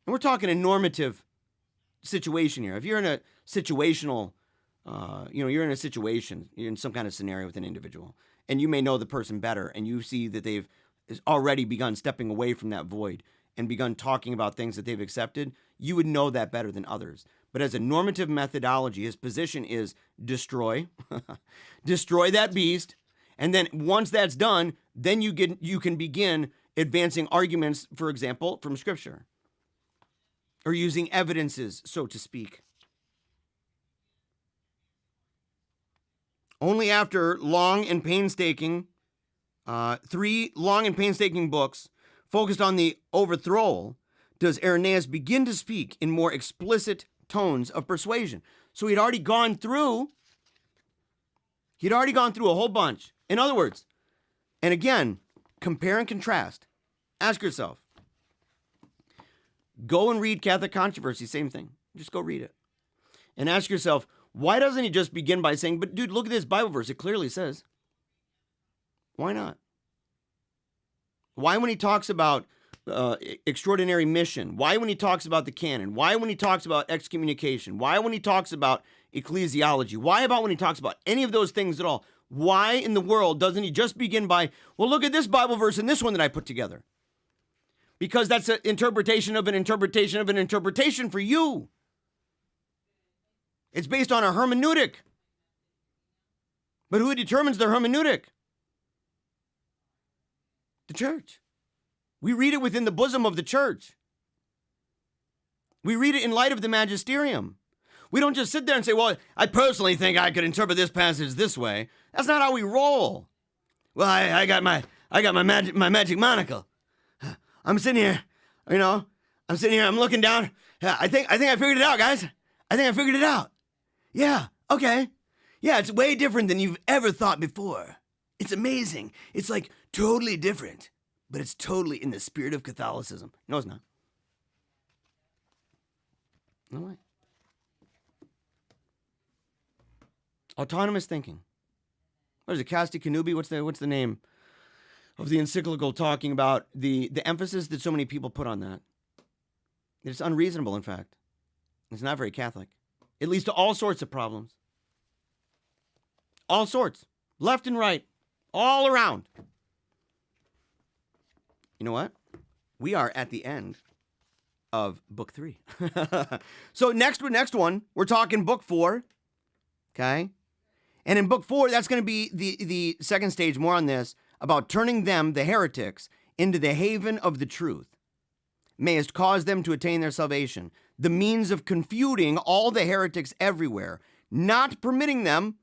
And we're talking a normative situation here. If you're in a situational, you're in a situation, you're in some kind of scenario with an individual, and you may know the person better, and you see that they've already begun stepping away from that void and begun talking about things that they've accepted, you would know that better than others. But as a normative methodology, his position is destroy, destroy that beast, and then once that's done, then you can begin advancing arguments, for example, from Scripture, or using evidences, so to speak. Only after three long and painstaking books focused on the overthrow does Irenaeus begin to speak in more explicit tones of persuasion. So he'd already gone through a whole bunch. In other words, and again, compare and contrast. Ask yourself, go and read Catholic Controversy, same thing. Just go read it. And ask yourself, why doesn't he just begin by saying, but dude, look at this Bible verse. It clearly says. Why not? Why when he talks about extraordinary mission? Why when he talks about the canon? Why when he talks about excommunication? Why when he talks about ecclesiology? Why about when he talks about any of those things at all? Why in the world doesn't he just begin by, well, look at this Bible verse and this one that I put together? Because that's an interpretation of an interpretation of an interpretation for you. It's based on a hermeneutic. But who determines the hermeneutic? The church. We read it within the bosom of the church. We read it in light of the magisterium. We don't just sit there and say, well, I personally think I could interpret this passage this way. That's not how we roll. Well, I got my magic monocle. I'm sitting here, I'm looking down. Yeah, I think I figured it out, guys. I think I figured it out. Yeah, okay. Yeah, it's way different than you've ever thought before. It's amazing. It's like totally different, but it's totally in the spirit of Catholicism. No, it's not. No way. Autonomous thinking. What is it, Casti Canubi? What's the name of the encyclical talking about the emphasis that so many people put on that? It's unreasonable, in fact. It's not very Catholic. It leads to all sorts of problems. All sorts. Left and right. All around. You know what? We are at the end of book 3. So next one, we're talking book 4. Okay? And in book 4, that's going to be the second stage, more on this, about turning them, the heretics, into the haven of the truth. Mayest cause them to attain their salvation, the means of confuting all the heretics everywhere, not permitting them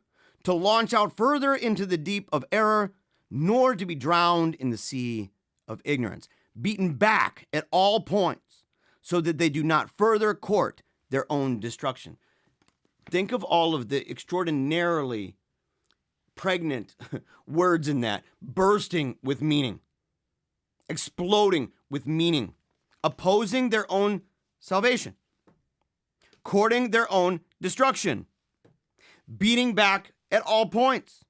to launch out further into the deep of error, nor to be drowned in the sea of ignorance, beaten back at all points, so that they do not further court their own destruction. Think of all of the extraordinarily pregnant words in that, bursting with meaning, exploding with meaning, opposing their own salvation, courting their own destruction, beating back at all points.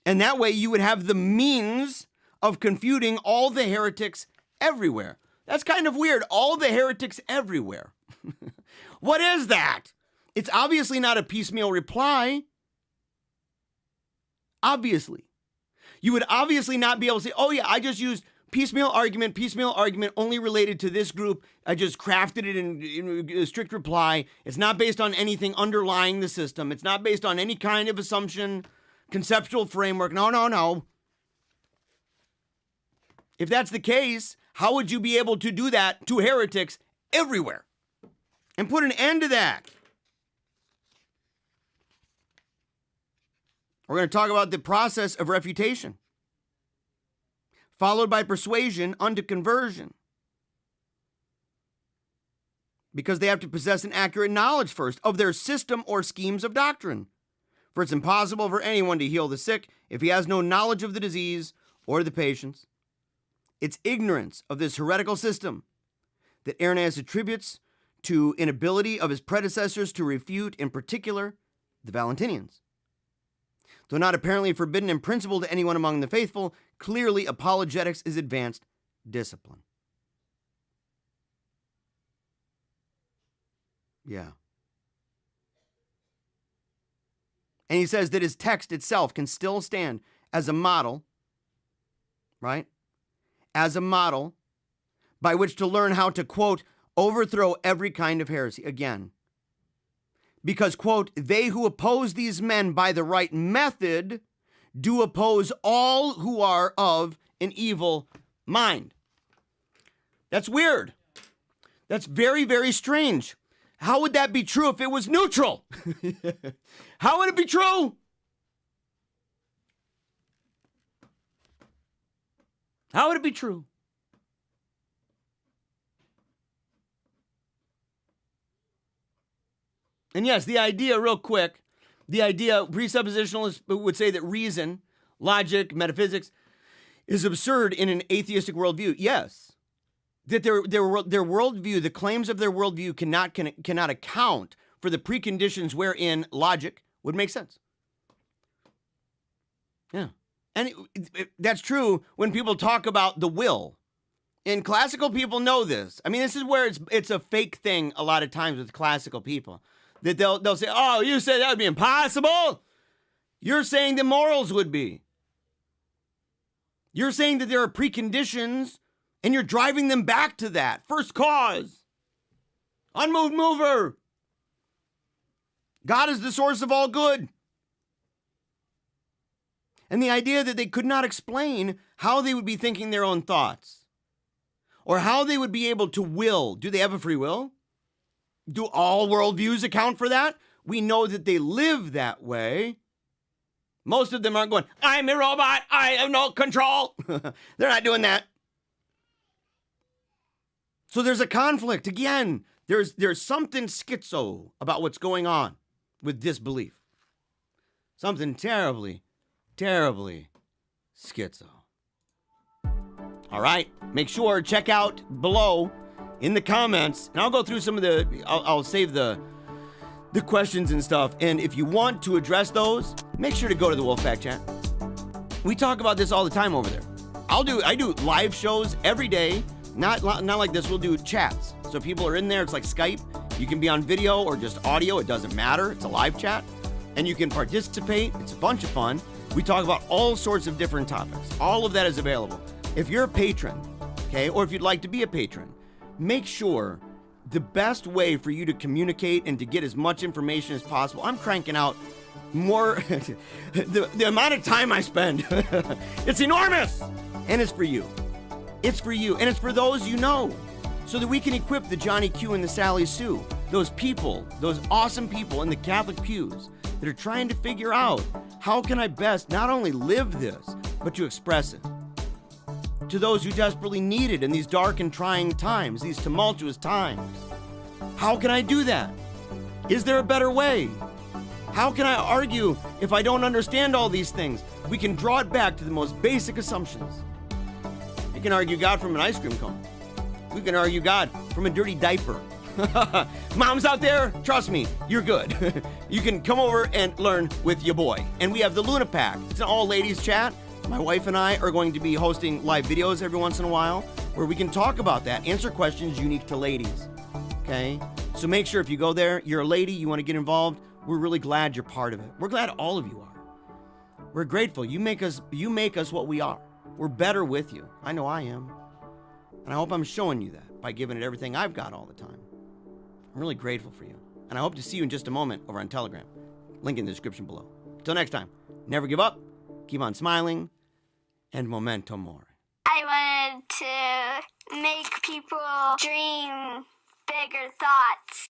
And that way you would have the means of confuting all the heretics everywhere. That's kind of weird. All the heretics everywhere. What is that? It's obviously not a piecemeal reply. Obviously. You would obviously not be able to say, oh yeah, I just used piecemeal argument only related to this group. I just crafted it in a strict reply. It's not based on anything underlying the system. It's not based on any kind of assumption, conceptual framework. No. If that's the case, how would you be able to do that to heretics everywhere and put an end to that? We're going to talk about the process of refutation, followed by persuasion unto conversion, because they have to possess an accurate knowledge first of their system or schemes of doctrine. For it's impossible for anyone to heal the sick if he has no knowledge of the disease or the patients. It's ignorance of this heretical system that Irenaeus attributes to inability of his predecessors to refute, in particular, the Valentinians. Though not apparently forbidden in principle to anyone among the faithful, clearly apologetics is advanced discipline. Yeah. And he says that his text itself can still stand as a model, right? As a model by which to learn how to, quote, overthrow every kind of heresy. Again, because, quote, they who oppose these men by the right method do oppose all who are of an evil mind. That's weird. That's very, very strange. How would that be true if it was neutral? How would it be true? How would it be true? And yes, the idea, real quick, presuppositionalists would say that reason, logic, metaphysics is absurd in an atheistic worldview. Yes. That their worldview, the claims of their worldview cannot account for the preconditions wherein logic would make sense. Yeah. And that's true when people talk about the will. And classical people know this. I mean, this is where it's a fake thing a lot of times with classical people. That they'll say, oh, you said that would be impossible? You're saying the morals would be. You're saying that there are preconditions, and you're driving them back to that. First cause. Unmoved mover. God is the source of all good. And the idea that they could not explain how they would be thinking their own thoughts, or how they would be able to will. Do they have a free will? Do all worldviews account for that? We know that they live that way. Most of them aren't going, I'm a robot, I have no control. They're not doing that. So there's a conflict. Again, there's something schizo about what's going on with disbelief. Something terribly, terribly schizo. All right, make sure, check out below in the comments, and I'll go through some of the, I'll save the questions and stuff. And if you want to address those, make sure to go to the Wolfpack chat. We talk about this all the time over there. I do live shows every day. Not like this. We'll do chats. So people are in there. It's like Skype. You can be on video or just audio. It doesn't matter. It's a live chat. And you can participate. It's a bunch of fun. We talk about all sorts of different topics. All of that is available. If you're a patron, okay, or if you'd like to be a patron, make sure the best way for you to communicate and to get as much information as possible. I'm cranking out more. the amount of time I spend, it's enormous. And it's for you. It's for you. And it's for those you know, so that we can equip the Johnny Q and the Sally Sue, those people, those awesome people in the Catholic pews that are trying to figure out, how can I best not only live this, but to express it to those who desperately need it in these dark and trying times, these tumultuous times. How can I do that? Is there a better way? How can I argue if I don't understand all these things? We can draw it back to the most basic assumptions. You can argue God from an ice cream cone. We can argue God from a dirty diaper. Moms out there, trust me, you're good. You can come over and learn with your boy. And we have the Luna Pack. It's an all-ladies chat. My wife and I are going to be hosting live videos every once in a while where we can talk about that, answer questions unique to ladies, okay? So make sure if you go there, you're a lady, you want to get involved, we're really glad you're part of it. We're glad all of you are. We're grateful. You make us what we are. We're better with you. I know I am. And I hope I'm showing you that by giving it everything I've got all the time. I'm really grateful for you. And I hope to see you in just a moment over on Telegram. Link in the description below. Till next time, never give up, keep on smiling, and memento mori. I wanted to make people dream bigger thoughts.